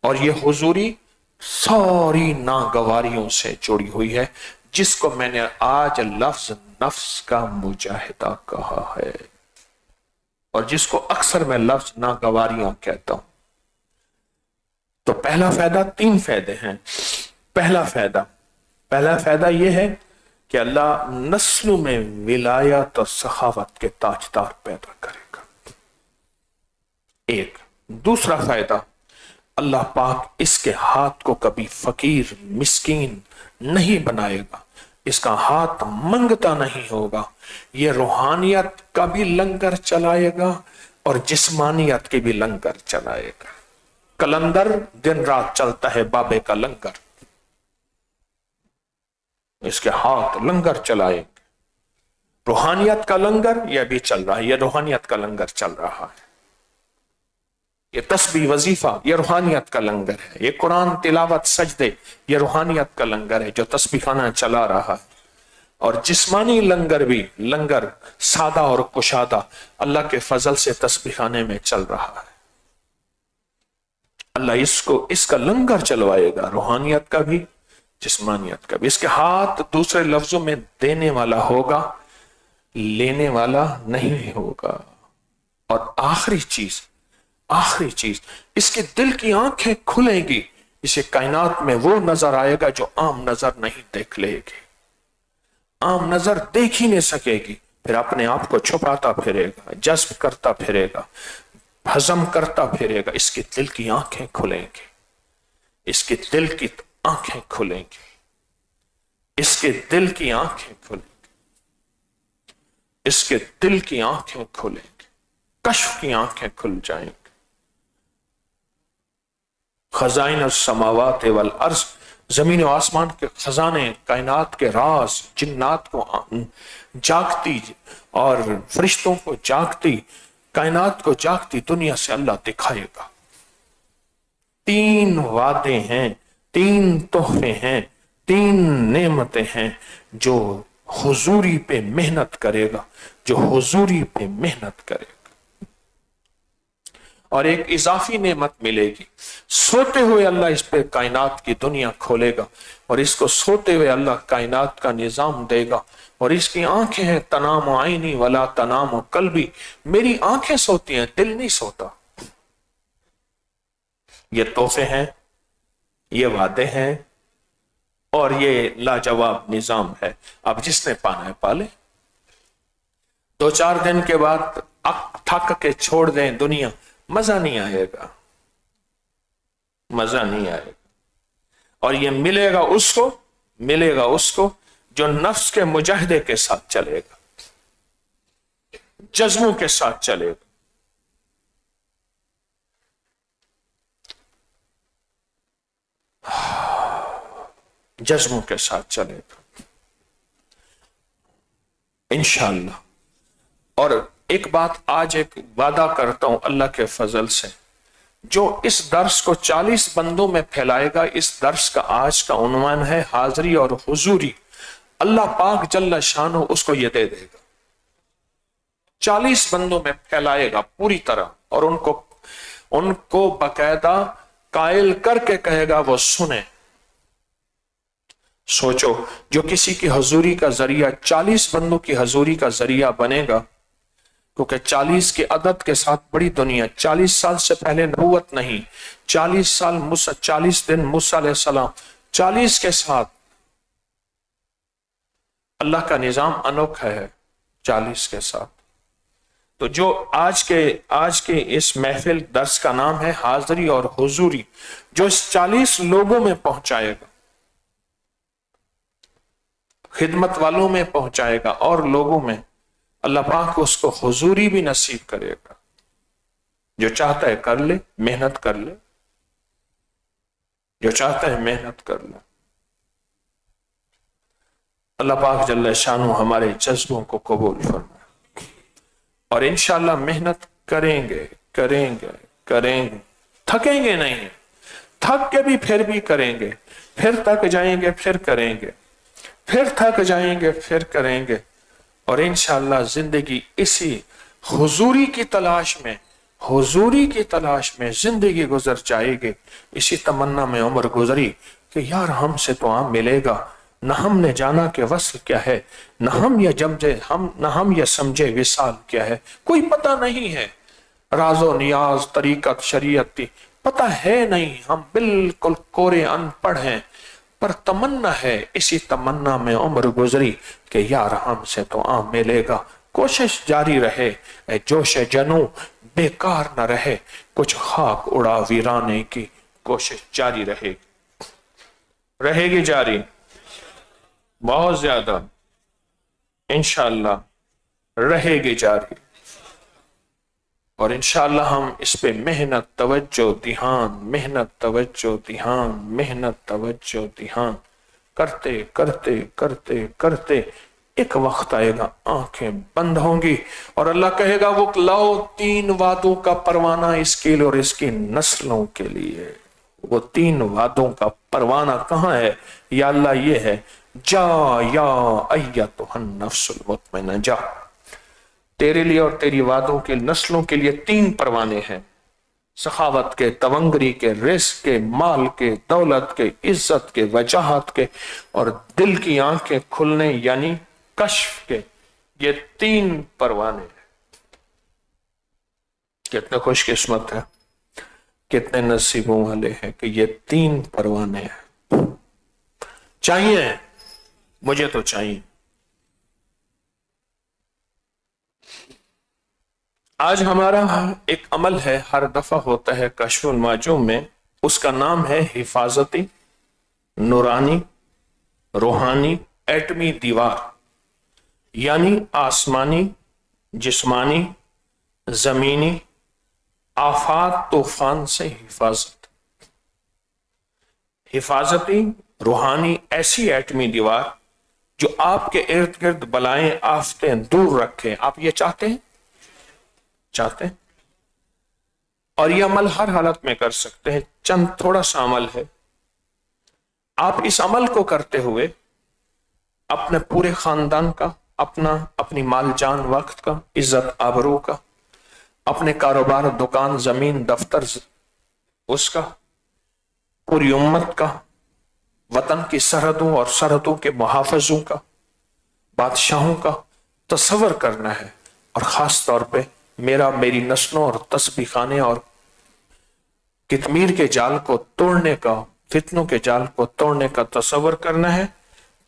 और ये हुजूरी सारी नागवारियों से जुड़ी हुई है, जिसको मैंने आज लफ्ज नफ्स का मुजाहिदा कहा है, और जिसको अक्सर मैं लफ्ज नागवारियां कहता हूं। तो पहला फायदा, 3 फायदे हैं। पहला फायदा यह है कि अल्लाह नस्लों में विलायत और सखावत के ताजदार पैदा करेगा, एक। दूसरा फायदा, अल्लाह पाक इसके हाथ को कभी फकीर मिस्कीन नहीं बनाएगा, इसका हाथ मंगता नहीं होगा, ये रूहानियत का भी लंगर चलाएगा और जिस्मानियत की भी लंगर चलाएगा। कलंदर दिन रात चलता है बाबे का लंगर, اس کے ہاتھ لنگر چلائیں گے. روحانیت کا لنگر یہ بھی چل رہا ہے، یہ روحانیت کا لنگر چل رہا ہے. یہ تسبیح وظیفہ یہ روحانیت کا لنگر ہے. یہ قرآن تلاوت سجدے یہ روحانیت کا لنگر ہے جو تسبیح خانہ چلا رہا ہے. اور جسمانی لنگر بھی لنگر سادہ اور کشادہ اللہ کے فضل سے تسبیح خانے میں چل رہا ہے. اللہ اس کا لنگر چلوائے گا، روحانیت کا بھی جسمانیت کا بھی. اس کے ہاتھ دوسرے لفظوں میں دینے والا ہوگا، لینے والا نہیں ہوگا. اور آخری چیز اس کے دل کی آنکھیں کھلیں گی. اسے کائنات میں وہ نظر آئے گا جو عام نظر نہیں دیکھ لے گی، عام نظر دیکھ ہی نہیں سکے گی. پھر اپنے آپ کو چھپاتا پھرے گا، جذب کرتا پھرے گا، ہضم کرتا پھرے گا. اس کے دل کی آنکھیں کھلیں گی، اس کے دل کی آنکھیں کھلیں گی، اس کے دل کی آنکھیں کھلیں گی، اس کے دل کی آنکھیں کھلیں گی، کشف کی آنکھیں کھل جائیں گی. خزائن السماوات والارض، زمین و آسمان کے خزانے، کائنات کے راز، جنات کو جاگتی اور فرشتوں کو جاگتی، کائنات کو جاگتی دنیا سے اللہ دکھائے گا. 3 وعدے ہیں، 3 تحفے ہیں، 3 نعمتیں ہیں جو حضوری پہ محنت کرے گا، جو حضوری پہ محنت کرے گا. اور ایک اضافی نعمت ملے گی. سوتے ہوئے اللہ اس پہ کائنات کی دنیا کھولے گا، اور اس کو سوتے ہوئے اللہ کائنات کا نظام دے گا. اور اس کی آنکھیں ہیں، تنام عینی ولا تنام قلبی، میری آنکھیں سوتی ہیں، دل نہیں سوتا. یہ تحفے ہیں، یہ وعدے ہیں، اور یہ لاجواب نظام ہے. اب جس نے پانا ہے پالے. 2-4 دن کے بعد تھک کے چھوڑ دیں دنیا، مزہ نہیں آئے گا، مزہ نہیں آئے گا. اور یہ ملے گا اس کو جو نفس کے مجاہدے کے ساتھ چلے گا، جذبوں کے ساتھ چلے گا. جذبوں کے ساتھ چلے گا انشاءاللہ. اور ایک بات آج ایک وعدہ کرتا ہوں اللہ کے فضل سے، جو اس درس کو 40 بندوں میں پھیلائے گا. اس درس کا آج کا عنوان ہے حاضری اور حضوری. اللہ پاک جل شانہ اس کو یہ دے دے گا، 40 بندوں میں پھیلائے گا پوری طرح، اور ان کو باقاعدہ قائل کر کے کہے گا وہ سنیں. سوچو، جو کسی کی حضوری کا ذریعہ 40 بندوں کی حضوری کا ذریعہ بنے گا، کیونکہ 40 کے عدد کے ساتھ بڑی دنیا. 40 سال سے پہلے نبوت نہیں، 40 دن موسیٰ علیہ السلام، 40 کے ساتھ اللہ کا نظام انوکھا ہے. 40 کے ساتھ تو جو آج کے اس محفل درس کا نام ہے حاضری اور حضوری، جو اس 40 لوگوں میں پہنچائے گا، خدمت والوں میں پہنچائے گا، اور لوگوں میں، اللہ پاک اس کو حضوری بھی نصیب کرے گا. جو چاہتا ہے کر لے، محنت کر لے، جو چاہتا ہے محنت کر لے. اللہ پاک جل شانہ ہمارے جذبوں کو قبول فرمائے. اور انشاءاللہ محنت کریں گے، تھکیں گے نہیں، تھک کے بھی پھر بھی کریں گے، پھر تھک جائیں گے پھر کریں گے، پھر تھک جائیں گے پھر کریں گے. اور انشاءاللہ زندگی اسی حضوری کی تلاش میں زندگی گزر جائے گی. اسی تمنا میں عمر گزری کہ یار ہم سے تو عام ملے گا، نہ ہم نے جانا کہ وصل کیا ہے، نہ ہم یہ سمجھے وصال کیا ہے. کوئی پتہ نہیں ہے، راز و نیاز، طریقت، شریعت کی پتہ ہے نہیں. ہم بالکل کورے ان پڑھ ہیں، پر تمنا ہے. اسی تمنا میں عمر گزری کہ یار ہم سے تو عام ملے گا. کوشش جاری رہے، اے جوش جنو بیکار نہ رہے. کچھ خاک اڑا ویرانے کی کوشش جاری رہے گی جاری، بہت زیادہ انشاءاللہ رہے گی جاری. اور انشاءاللہ ہم اس پہ محنت، توجہ، دھیان، करते करते करते करते एक वक्त आएगा आंखें बंद होंगी और अल्लाह कहेगा वो लाओ 3 वादों का परवाना इसके लिए और इसकी नस्लों के लिए। वो 3 वादों का परवाना कहाँ है? या अल्लाह ये है, जा या अय्यतुहन नफ्सुल मुतमइन्ना, जा, तेरे लिए और तेरी वादों के नस्लों के लिए 3 परवाने हैं, सखावत के, तवंगरी के, रिस्क के, माल के, दौलत के, इज्जत के, वजाहत के और दिल की आंखें खुलने यानी कश्फ के। ये 3 परवाने। कितने खुशकिस्मत है, कितने नसीबों वाले हैं कि ये 3 परवाने हैं। चाहिए, मुझे तो चाहिए। आज हमारा एक अमल है, हर दफा होता है कश्फुल माजूम में, उसका नाम है हिफाजती नूरानी रूहानी एटमी दीवार, यानी आसमानी, जिस्मानी, जमीनी आफात तूफान से हिफाजत। हिफाजती रूहानी ऐसी एटमी दीवार जो आपके इर्द गिर्द बलाएं आफतें दूर रखे। आप ये चाहते हैं? चाहते हैं। और ये अमल हर हालत में कर सकते हैं। चंद थोड़ा सा अमल है, आप इस अमल को करते हुए अपने पूरे खानदान का, अपनी माल जान वक्त का, इज्जत आबरू का, अपने कारोबार, दुकान, जमीन, दफ्तर उसका, पूरी उम्मत का, वतन की सरहदों और सरहदों के मुहाफिजों का, बादशाहों का तस्वर करना है। और खास तौर पे मेरी नस्लों और तस्बीखाने और कितमीर के जाल को तोड़ने का, फितनों के जाल को तोड़ने का तस्वर करना है।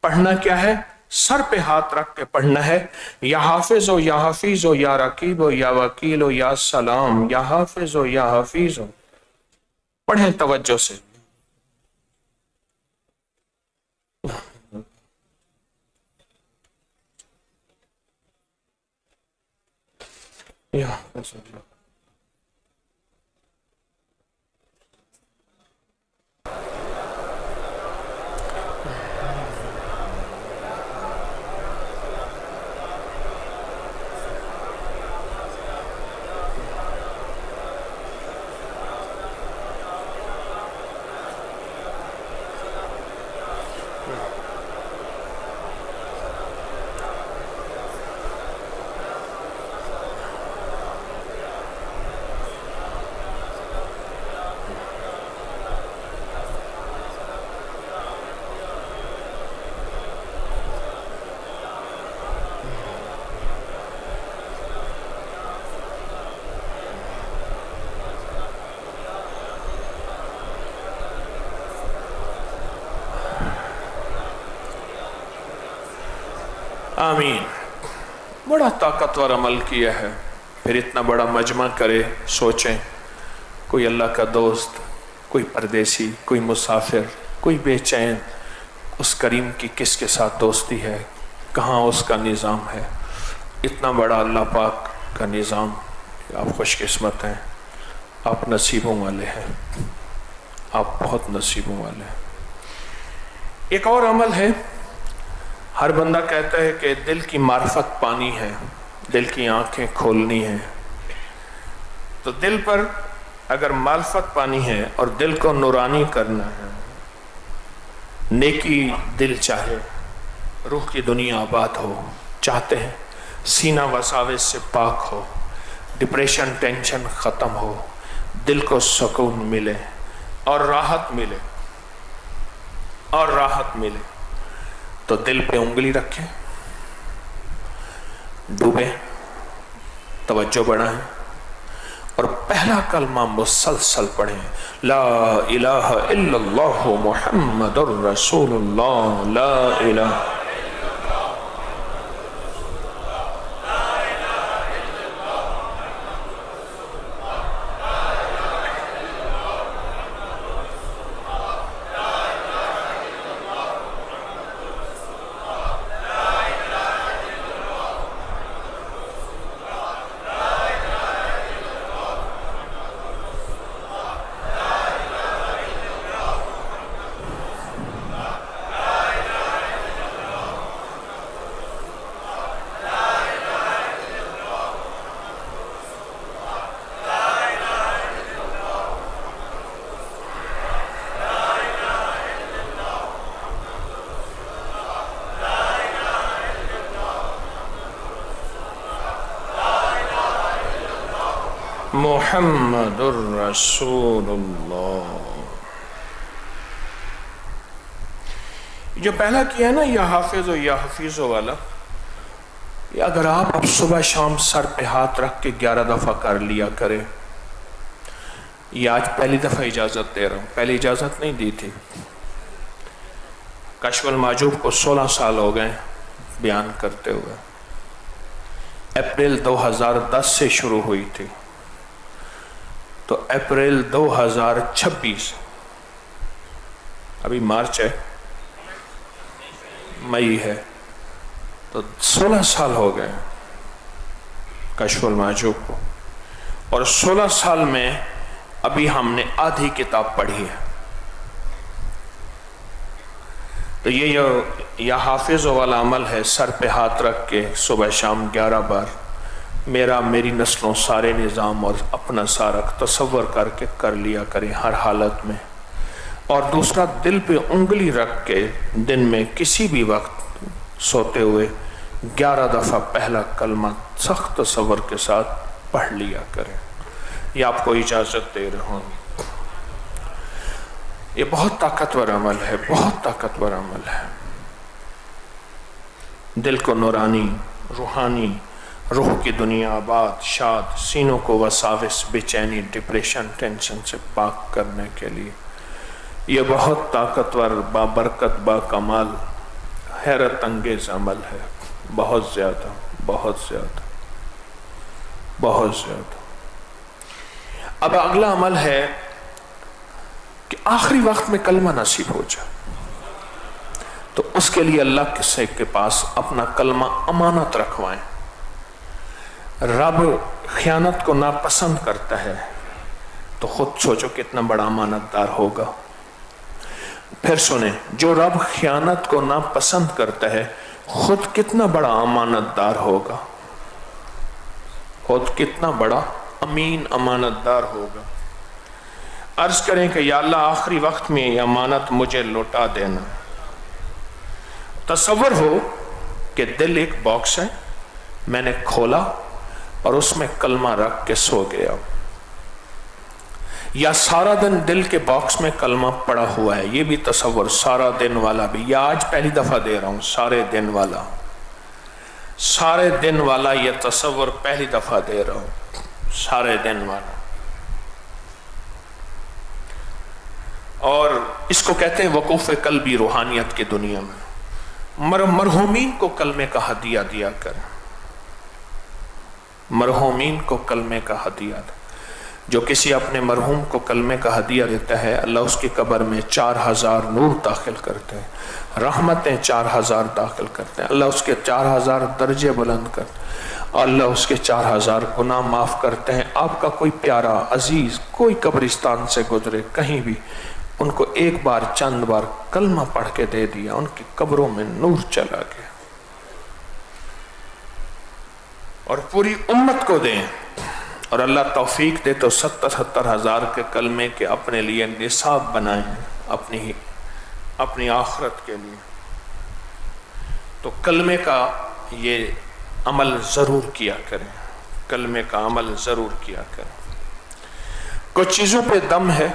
पढ़ना क्या है? सर पे हाथ रख के पढ़ना है, या हाफिज हो, या हफीज हो, या रकीब हो, या वकील हो, या सलाम, या हाफिज हो, या हफीज हो। पढ़ें तवज्जो से। या आमीन। बड़ा ताकतवर अमल किया है। फिर इतना बड़ा मजमा करे, सोचें, कोई अल्लाह का दोस्त, कोई परदेसी, कोई मुसाफिर, कोई बेचैन, उस करीम की किसके साथ दोस्ती है, कहाँ उसका निज़ाम है। इतना बड़ा अल्लाह पाक का निज़ाम। आप खुशकिस्मत हैं, आप नसीबों वाले हैं, आप बहुत नसीबों वाले हैं। एक और अमल है, हर बंदा कहता है कि दिल की मार्फत पानी है, दिल की आंखें खोलनी है। तो दिल पर अगर मार्फत पानी है और दिल को नूरानी करना है, नेकी दिल चाहे, रूह की दुनिया आबाद हो, चाहते हैं सीना वसावे से पाक हो, डिप्रेशन टेंशन ख़त्म हो, दिल को सुकून मिले और राहत मिले और राहत मिले, तो दिल पे उंगली रखें, डूबे, तवज्जो बढ़ाएं और पहला कलमा मुसलसल पढ़ें, ला इलाहा इल्लल्लाहु मुहम्मदुर रसूलुल्लाह, ला इलाहा। محمد الرسول اللہ. جو پہلا کیا ہے نا یا حافظ و یا حفیظ والا، یہ اگر آپ اب صبح شام سر پہ ہاتھ رکھ کے 11 دفعہ کر لیا کریں. یہ آج پہلی دفعہ اجازت دے رہا ہوں، پہلی اجازت نہیں دی تھی. کشف المحجوب کو 16 سال ہو گئے بیان کرتے ہوئے. اپریل 2010 سے شروع ہوئی تھی تو اپریل 2026، ابھی مارچ ہے، مئی ہے، تو 16 سال ہو گئے کشف المحجوب کو. اور 16 سال میں ابھی ہم نے آدھی کتاب پڑھی ہے. تو یہ حافظ والا عمل ہے، سر پہ ہاتھ رکھ کے صبح شام 11 بار میرا، میری نسلوں، سارے نظام اور اپنا سارا تصور کر کے کر لیا کریں ہر حالت میں. اور دوسرا، دل پہ انگلی رکھ کے دن میں کسی بھی وقت سوتے ہوئے 11 دفعہ پہلا کلمہ سخت تصور کے ساتھ پڑھ لیا کریں. یہ آپ کو اجازت دے رہا ہوں. یہ بہت طاقتور عمل ہے، بہت طاقتور عمل ہے. دل کو نورانی، روحانی، روح کی دنیا آباد، شاد، سینوں کو وساوس، بے چینی، ڈپریشن، ٹینشن سے پاک کرنے کے لیے یہ بہت طاقتور، بابرکت، با کمال، حیرت انگیز عمل ہے. بہت زیادہ، بہت زیادہ، بہت زیادہ. اب اگلا عمل ہے کہ آخری وقت میں کلمہ نصیب ہو جائے تو اس کے لیے اللہ کے پاس اپنا کلمہ امانت رکھوائیں. رب خیانت کو ناپسند کرتا ہے تو خود سوچو کتنا بڑا امانت دار ہوگا. پھر سنیں، جو رب خیانت کو ناپسند کرتا ہے خود کتنا بڑا امانت دار ہوگا، خود کتنا بڑا امین امانت دار ہوگا. عرض کریں کہ یا اللہ آخری وقت میں یہ امانت مجھے لوٹا دینا. تصور ہو کہ دل ایک باکس ہے، میں نے کھولا اور اس میں کلمہ رکھ کے سو گیا، یا سارا دن دل کے باکس میں کلمہ پڑا ہوا ہے. یہ بھی تصور، سارا دن والا بھی، یا آج پہلی دفعہ دے رہا ہوں سارے دن والا، سارے دن والا یہ تصور پہلی دفعہ دے رہا ہوں، سارے دن والا. اور اس کو کہتے ہیں وقوف قلبی روحانیت کی دنیا میں. مرحومین کو کلمے کا ہدیہ دیا کر، مرحومین کو کلمے کا ہدیہ دیا. جو کسی اپنے مرحوم کو کلمے کا ہدیہ دیتا ہے اللہ اس کی قبر میں 4000 نور داخل کرتے ہیں، رحمتیں 4000 داخل کرتے ہیں، اللہ اس کے 4000 درجے بلند کرتے ہیں، اللہ اس کے 4000 گناہ معاف کرتے ہیں. آپ کا کوئی پیارا عزیز کوئی قبرستان سے گزرے کہیں بھی، ان کو ایک بار چند بار کلمہ پڑھ کے دے دیا، ان کی قبروں میں نور چلا گیا. اور پوری امت کو دیں اور اللہ توفیق دے تو 70,000 کے کلمے کے اپنے لیے نصاب بنائیں اپنی آخرت کے لیے. تو کلمے کا یہ عمل ضرور کیا کریں، کلمے کا عمل ضرور کیا کریں. کچھ چیزوں پہ دم ہے،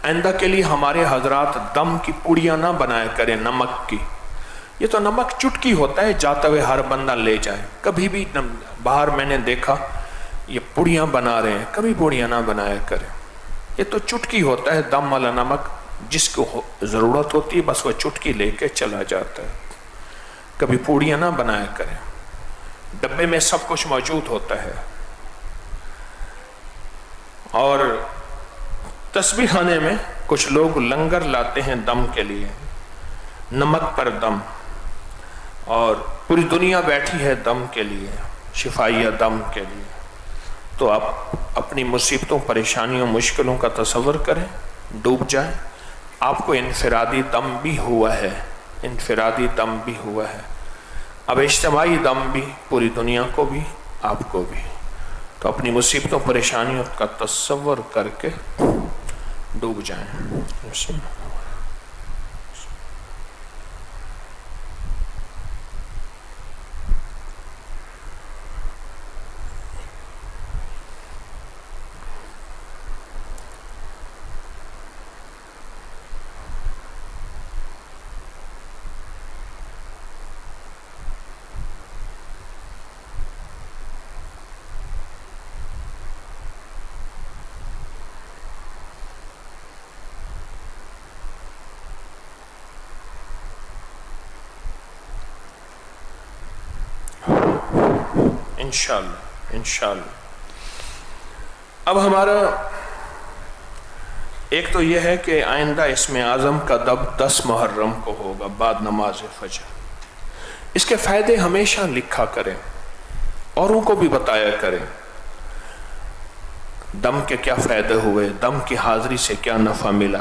آئندہ کے لیے ہمارے حضرات دم کی پوڑیاں نہ بنایا کریں نمک کی. یہ تو نمک چٹکی ہوتا ہے، جاتے ہوئے ہر بندہ لے جائے. کبھی بھی باہر میں نے دیکھا یہ پوڑیاں بنا رہے ہیں، کبھی پوڑیاں نہ بنایا کریں. یہ تو چٹکی ہوتا ہے دم والا نمک، جس کو ضرورت ہوتی ہے بس وہ چٹکی لے کے چلا جاتا ہے. کبھی پوڑیاں نہ بنایا کریں، ڈبے میں سب کچھ موجود ہوتا ہے. اور تسبیح خانے میں کچھ لوگ لنگر لاتے ہیں دم کے لیے، نمک پر دم، اور پوری دنیا بیٹھی ہے دم کے لیے، شفائیہ دم کے لیے. تو آپ اپنی مصیبتوں، پریشانیوں، مشکلوں کا تصور کریں، ڈوب جائیں. آپ کو انفرادی دم بھی ہوا ہے، انفرادی دم بھی ہوا ہے. اب اجتماعی دم بھی، پوری دنیا کو بھی، آپ کو بھی. تو اپنی مصیبتوں، پریشانیوں کا تصور کر کے ڈوب جائیں. इंशाअल्लाह इंशाअल्लाह। अब हमारा एक तो यह है कि आइंदा इसमें आज़म का दब 10 मुहर्रम को होगा बाद नमाज फजर। इसके फ़ायदे हमेशा लिखा करें, औरों को भी बताया करें। दम के क्या फ़ायदे हुए, दम की हाज़िरी से क्या नफ़ा मिला,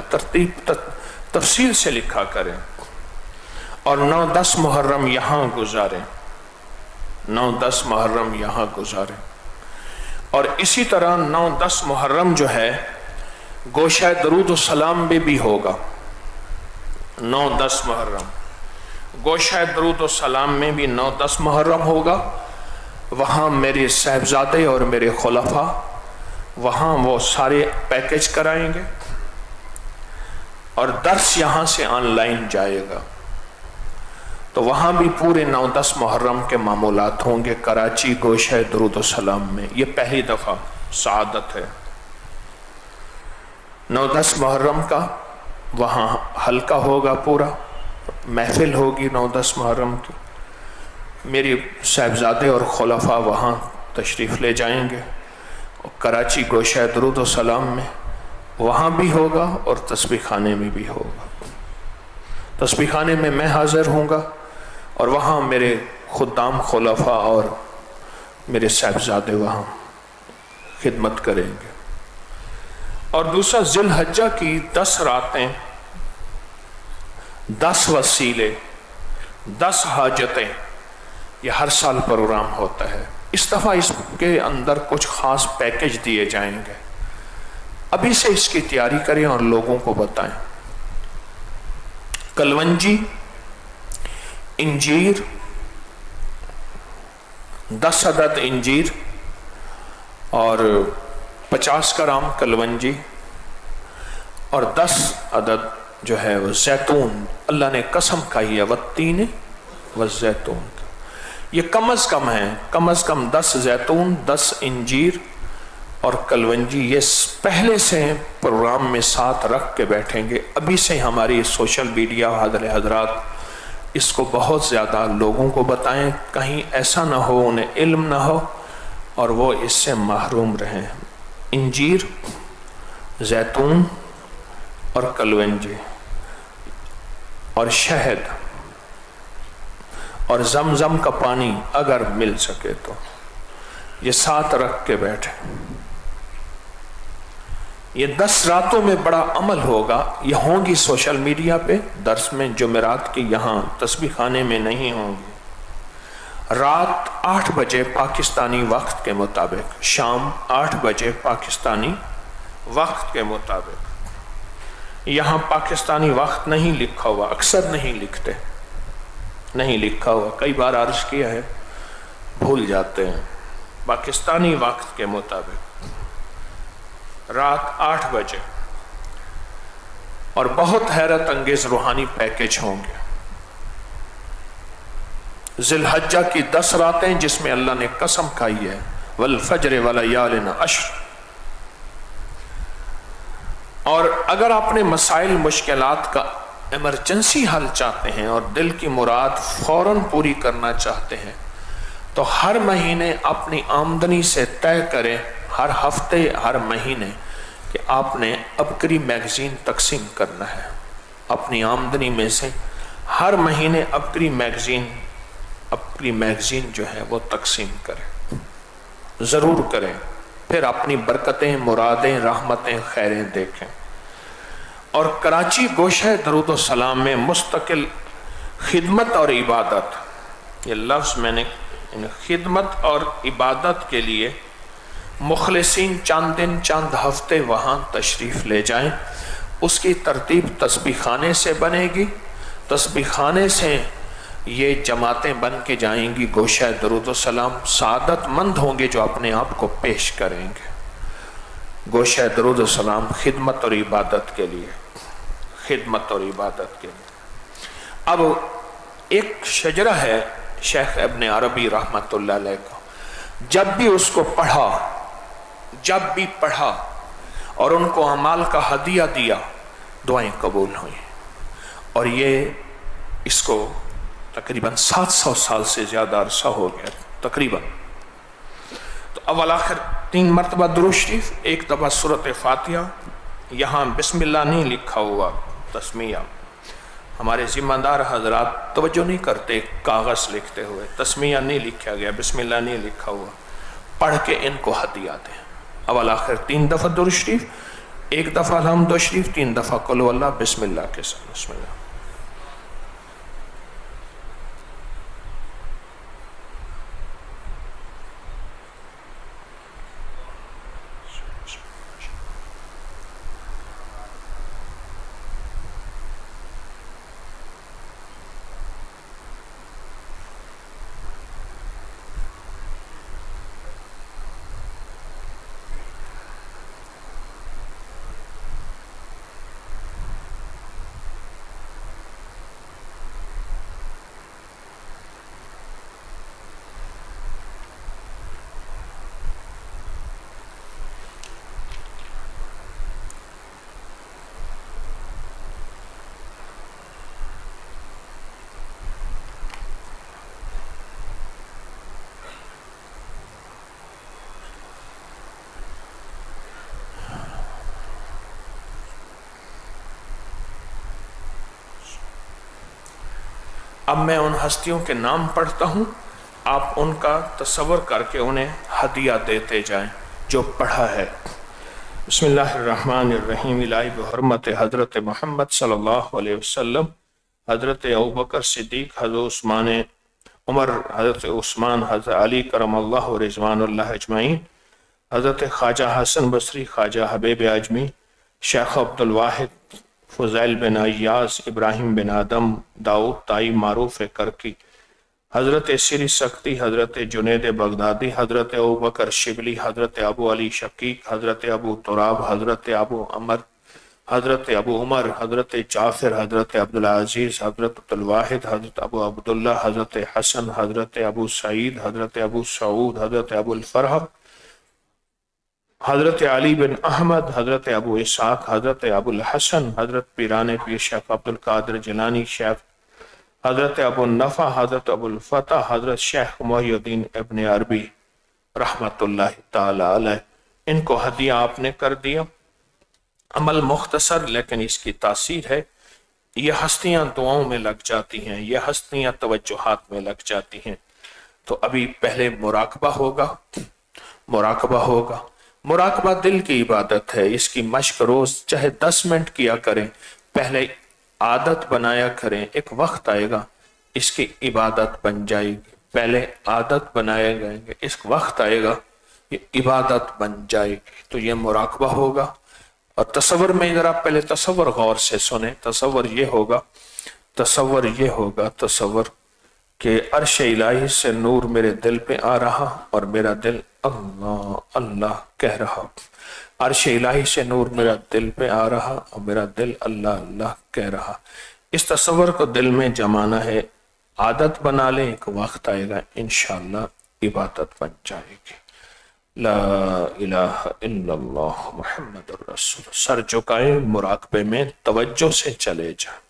तफसील से लिखा करें। और 9-10 मुहर्रम यहाँ गुजारें, 9-10 मुहर्रम यहाँ गुजारें। और इसी तरह 9-10 मुहर्रम जो है गोशा दरूद सलाम में भी होगा। 9-10 मुहर्रम गोशा दरूद सलाम में भी 9-10 मुहर्रम होगा। वहाँ मेरे साहबजादे और मेरे खुलफा वहाँ वो सारे पैकेज कराएंगे और दर्स यहाँ से ऑनलाइन जाएगा। तो वहाँ भी पूरे 9-10 मुहर्रम के मामूलात होंगे कराची गोशा दरूद सलाम में। ये पहली दफ़ा सआदत है। 9-10 मुहर्रम का वहाँ हल्का होगा, पूरा महफिल होगी 9-10 मुहर्रम की। मेरी साहबजादे और खुलफा वहाँ तशरीफ़ ले जाएंगे। और कराची गोशा दरूद सलाम में वहाँ भी होगा और तस्बीह खाने में भी होगा। तस्बीह खाने में मैं हाज़िर हूँगा और वहाँ मेरे खुद्दाम खुलफा और मेरे साहबजादे वहाँ खिदमत करेंगे। और दूसरा ज़िलहज्जा की 10 रातें, 10 वसीले, 10 हाजतें, ये हर साल प्रोग्राम होता है। इस दफ़ा इसके अंदर कुछ ख़ास पैकेज दिए जाएंगे। अभी से इसकी तैयारी करें और लोगों को बताएं। कलवंजी, इंजीर, 10 अदद इंजीर और 50 ग्राम कलवंजी और 10 अदद जो है वो जैतून। अल्लाह ने कसम खाई है वत्तीन व जैतून। ये कम अज़ कम है, कम अज़ कम 10 जैतून, 10 इंजीर और कलवंजी। ये पहले से प्रोग्राम में साथ रख के बैठेंगे। अभी से हमारी सोशल मीडिया वाले हजरात इसको बहुत ज़्यादा लोगों को बताएं, कहीं ऐसा ना हो उन्हें इल्म ना हो और वो इससे महरूम रहें। इंजीर, जैतून और कलवंजी और शहद और जमजम का पानी अगर मिल सके तो ये साथ रख के बैठे। ये 10 रातों में बड़ा अमल होगा। ये होंगी सोशल मीडिया पे दर्स में जुमेरात की, यहाँ तस्बीह खाने में नहीं होंगी। रात 8 बजे पाकिस्तानी वक्त के मुताबिक, शाम 8 बजे पाकिस्तानी वक्त के मुताबिक। यहाँ पाकिस्तानी वक्त नहीं लिखा हुआ, अक्सर नहीं लिखते, नहीं लिखा हुआ, कई बार अर्ज किया है, भूल जाते हैं। पाकिस्तानी वक्त के मुताबिक रात 8 बजे। और बहुत हैरत अंगेज रूहानी पैकेज होंगे। ज़िलहज्जा की 10 रातें जिसमें अल्लाह ने कसम खाई है वल फज्र व लयालिन अश्र। और अगर आपने मसाइल मुश्किलात का इमरजेंसी हल चाहते हैं और दिल की मुराद फौरन पूरी करना चाहते हैं तो हर महीने अपनी आमदनी से तय करें, हर हफ्ते हर महीने, कि आपने अबकरी मैगज़ीन तकसीम करना है। अपनी आमदनी में से हर महीने अबकरी मैगज़ीन जो है वो तकसीम करें, ज़रूर करें। फिर अपनी बरकतें, मुरादें, रहमतें, खैरें देखें। और कराची गोशा दरूद सलाम में मुस्तकिल खिदमत और इबादत, ये लफ्ज़ मैंने खिदमत और इबादत के लिए मुखलिसीन चंद दिन चंद हफ्ते वहाँ तशरीफ़ ले जाएं। उसकी तरतीब तस्बीह खाने से बनेगी। तस्बीह खाने से ये जमातें बन के जाएंगी गोशा दरूद सलाम। सादतमंद होंगे जो अपने आप को पेश करेंगे गोशा दरूद सलाम खिदमत और इबादत के लिए, खिदमत और इबादत के लिए। अब एक शजरा है शेख इब्न अरबी रहमतुल्लाह अलैह का, जब भी उसको पढ़ा, जब भी पढ़ा और उनको अमाल का हदिया दिया, दुआएं कबूल हुई। और ये इसको तकरीबन 700 साल से ज़्यादा अरसा हो गया तकरीबन। اول آخر 3 مرتبہ درود شریف، ایک دفعہ سورۃ فاتحہ. یہاں بسم اللہ نہیں لکھا ہوا تسمیہ. ہمارے ذمہ دار حضرات توجہ نہیں کرتے، کاغذ لکھتے ہوئے تسمیہ نہیں لکھا گیا، بسم اللہ نہیں لکھا ہوا. پڑھ کے ان کو ہدیہ دیں. اول آخر 3 دفعہ درود شریف، ایک دفعہ الحمد شریف، 3 دفعہ قل ہو اللہ بسم اللہ کے ساتھ. بسم اللہ. اب میں ان ہستیوں کے نام پڑھتا ہوں، آپ ان کا تصور کر کے انہیں ہدیہ دیتے جائیں جو پڑھا ہے. بسم اللہ الرحمن الرحیم. الہی بحرمت حضرت محمد صلی اللہ علیہ وسلم، حضرت ابوبکر صدیق، حضرت عثمان عمر، حضرت عثمان، حضرت علی کرم اللہ و رضوان اللہ اجمعین، حضرت خواجہ حسن بصری، خواجہ حبیب اعظمی، شیخ عبد الواحد، فضیل بن ایاز، ابراہیم بن آدم، داؤد طائی معروف کرکی، حضرت سری سکتی، حضرت جنید بغدادی، حضرت ابوبکر شبلی، حضرت ابو علی شقیق، حضرت ابو تراب، حضرت ابو عمر، حضرت ابو عمر، حضرت جعفر، حضرت عبدالعزیز، حضرت عبدالواحد، حضرت ابو عبداللہ، حضرت حسن، حضرت ابو سعید، حضرت ابو سعود، حضرت ابو الفرح، حضرت علی بن احمد، حضرت ابو اسحاق، حضرت ابو الحسن، حضرت پیران پیر شیخ عبد القادر جیلانی، شیخ حضرت ابو النفع، حضرت ابو الفتح، حضرت شیخ محی الدین ابن عربی رحمت اللہ تعالی علیہ. ان کو ہدیہ آپ نے کر دیا. عمل مختصر لیکن اس کی تاثیر ہے. یہ ہستیاں دعاؤں میں لگ جاتی ہیں، یہ ہستیاں توجہات میں لگ جاتی ہیں. تو ابھی پہلے مراقبہ ہوگا. مراقبہ ہوگا. مراقبہ دل کی عبادت ہے، اس کی مشق روز چاہے 10 منٹ کیا کریں، پہلے عادت بنایا کریں. ایک وقت آئے گا اس کی عبادت بن جائے گی. پہلے عادت بنائے گئے گے، اس وقت آئے گا یہ عبادت بن جائے گی. تو یہ مراقبہ ہوگا. اور تصور میں ذرا پہلے تصور غور سے سنیں. تصور یہ ہوگا، تصور یہ ہوگا، تصور کہ عرش الہی سے نور میرے دل پہ آ رہا اور میرا دل اللہ اللہ کہہ رہا. عرش الہی سے نور میرا دل پہ آ رہا اور میرا دل اللہ اللہ کہہ رہا. اس تصور کو دل میں جمانا ہے. عادت بنا لیں، ایک وقت آئے گا انشاءاللہ عبادت بن جائے گی. لا الہ الا اللہ محمد الرسول. سر جھکائیں، مراقبے میں توجہ سے چلے جائیں.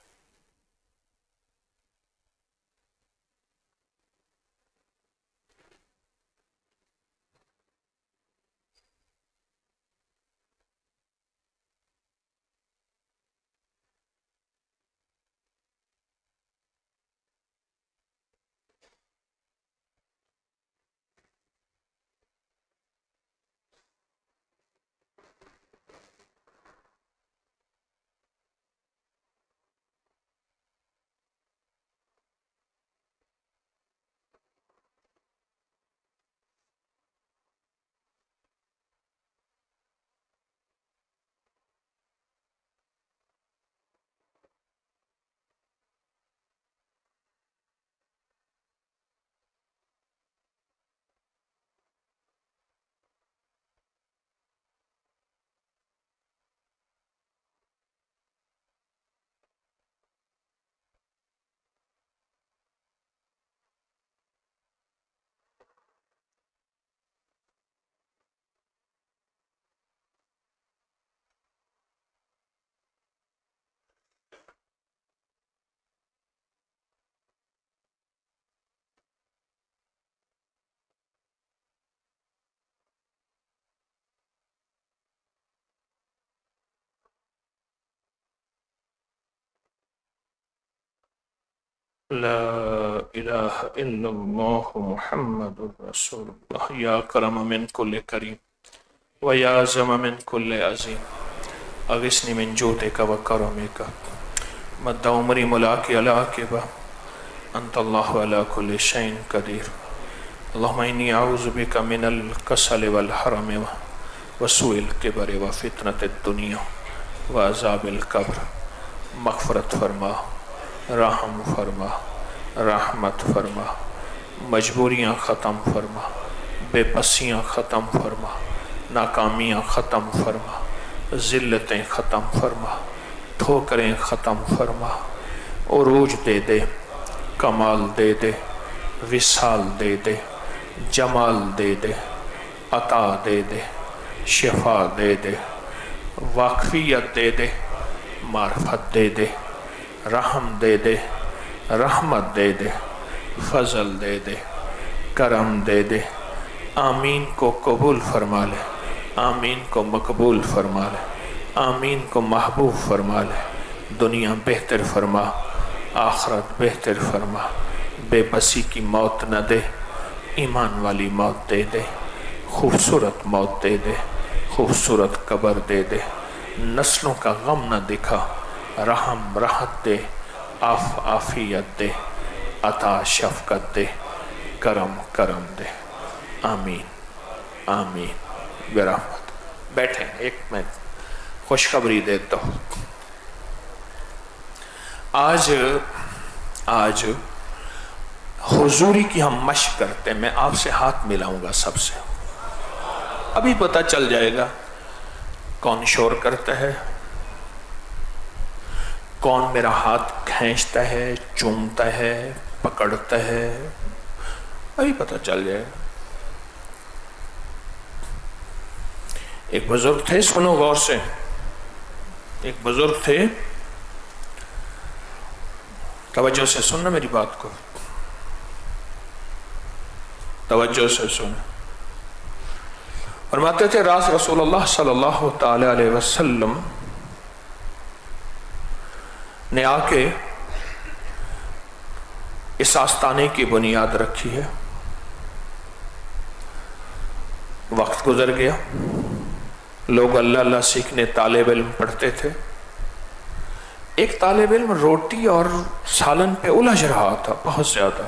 لا الہ الا اللہ محمد رسول اللہ یا کرم من کل کریم ویا عظم من کل عظیم اغثنی من جودک و کرمک مد عمری ملاک علاقبہ انت اللہ علی کل شیء قدیر اللہم انی اعوذ بک من الکسل والحرم وسوء الکبر وفتنة الدنیا وعذاب القبر مغفرت فرما رحم فرما رحمت فرما مجبوریاں ختم فرما بے بسیاں ختم فرما ناکامیاں ختم فرما ذلتیں ختم فرما ٹھوکریں ختم فرما عروج دے دے کمال دے دے وصال دے دے جمال دے دے عطا دے دے شفا دے دے واقفیت دے دے معرفت دے دے رحم دے دے رحمت دے دے فضل دے دے کرم دے دے آمین کو قبول فرما لے آمین کو مقبول فرما لے آمین کو محبوب فرما لے دنیا بہتر فرما آخرت بہتر فرما بے بسی کی موت نہ دے ایمان والی موت دے دے خوبصورت موت دے دے خوبصورت قبر دے دے نسلوں کا غم نہ دکھا رحم راحت دے عافیت دے عطا شفقت دے کرم کرم دے آمین آمین برحمت بیٹھیں ایک میں خوشخبری دیتا ہوں آج حضوری کی ہم مشق کرتے ہیں میں آپ سے ہاتھ ملاؤں گا سب سے ابھی پتہ چل جائے گا کون شور کرتا ہے کون میرا ہاتھ کھینچتا ہے چومتا ہے پکڑتا ہے ابھی پتہ چل جائے گا ایک بزرگ تھے سنو غور سے ایک بزرگ تھے توجہ سے سننا میری بات کو توجہ سے سننا فرماتے تھے راز رسول اللہ صلی اللہ تعالی علیہ وسلم نے آ کے اس آستانے کی بنیاد رکھی ہے وقت گزر گیا لوگ اللہ اللہ سیکھنے طالب علم پڑھتے تھے ایک طالب علم روٹی اور سالن پہ الجھ رہا تھا بہت زیادہ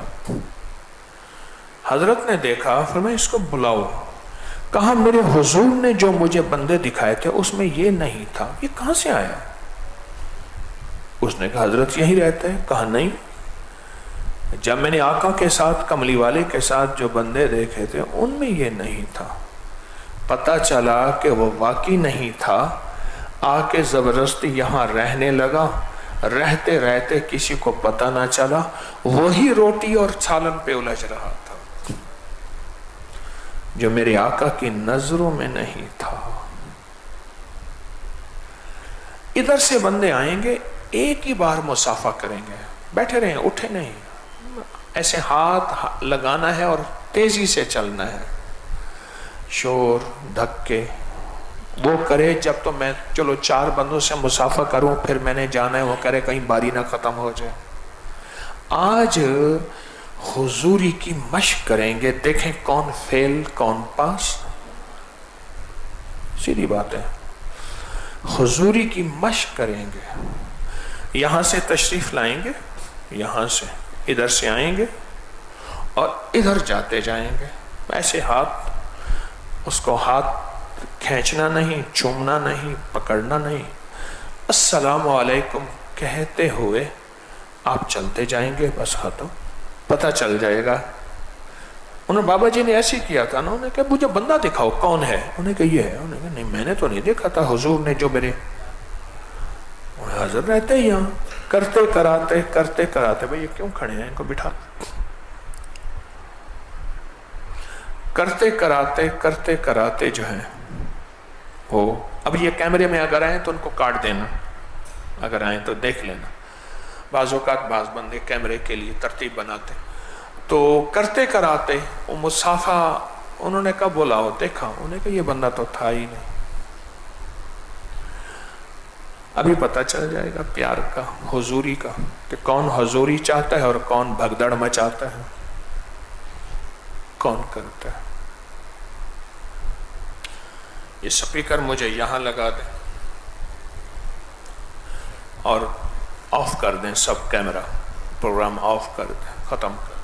حضرت نے دیکھا فرمایا اس کو بلاؤ کہا میرے حضور نے جو مجھے بندے دکھائے تھے اس میں یہ نہیں تھا یہ کہاں سے آیا اس نے کہا حضرت یہی رہتا ہے کہا نہیں جب میں نے آقا کے ساتھ کملی والے کے ساتھ جو بندے دیکھے تھے ان میں یہ نہیں تھا پتہ چلا کہ وہ واقعی نہیں تھا آ کے زبردستی یہاں رہنے لگا رہتے رہتے کسی کو پتہ نہ چلا وہی روٹی اور سالن پہ الجھ رہا تھا جو میرے آقا کی نظروں میں نہیں تھا ادھر سے بندے آئیں گے ایک ہی بار مصافحہ کریں گے بیٹھے رہیں اٹھے نہیں ایسے ہاتھ لگانا ہے اور تیزی سے چلنا ہے شور دھکے وہ کرے جب تو میں چلو 4 بندوں سے مصافحہ کروں پھر میں نے جانا ہے وہ کرے کہیں باری نہ ختم ہو جائے آج حضوری کی مشق کریں گے دیکھیں کون فیل کون پاس سیدھی بات ہے حضوری کی مشق کریں گے یہاں سے تشریف لائیں گے یہاں سے ادھر سے آئیں گے اور ادھر جاتے جائیں گے ایسے ہاتھ اس کو ہاتھ کھینچنا نہیں چومنا نہیں پکڑنا نہیں السلام علیکم کہتے ہوئے آپ چلتے جائیں گے بس ہاتھوں پتہ چل جائے گا انہوں بابا جی نے ایسے کیا تھا نا انہوں نے کہا مجھے بندہ دکھاؤ کون ہے انہوں نے کہا یہ ہے انہوں نے کہا نہیں میں نے تو نہیں دیکھا تھا حضور نے جو میرے حاضر رہتے ہی یہاں کرتے کراتے بھئی یہ کیوں کھڑے ہیں ان کو بٹھا کرتے کراتے جو ہے وہ اب یہ کیمرے میں اگر آئیں تو ان کو کاٹ دینا اگر آئیں تو دیکھ لینا بعض اوقات بعض بندے کیمرے کے لیے ترتیب بناتے تو کرتے کراتے وہ مصافحہ انہوں نے کہا بلاؤ دیکھا انہوں نے کہا یہ بندہ تو تھا ہی نہیں ابھی پتہ چل جائے گا پیار کا، حضوری کا، کہ کون حضوری چاہتا ہے اور کون بھگدڑ مچاتا ہے، کون کرتا ہے۔ یہ سپیکر مجھے یہاں لگا دیں اور آف کر دیں، سب کیمرہ پروگرام آف کر دیں، ختم کر دیں۔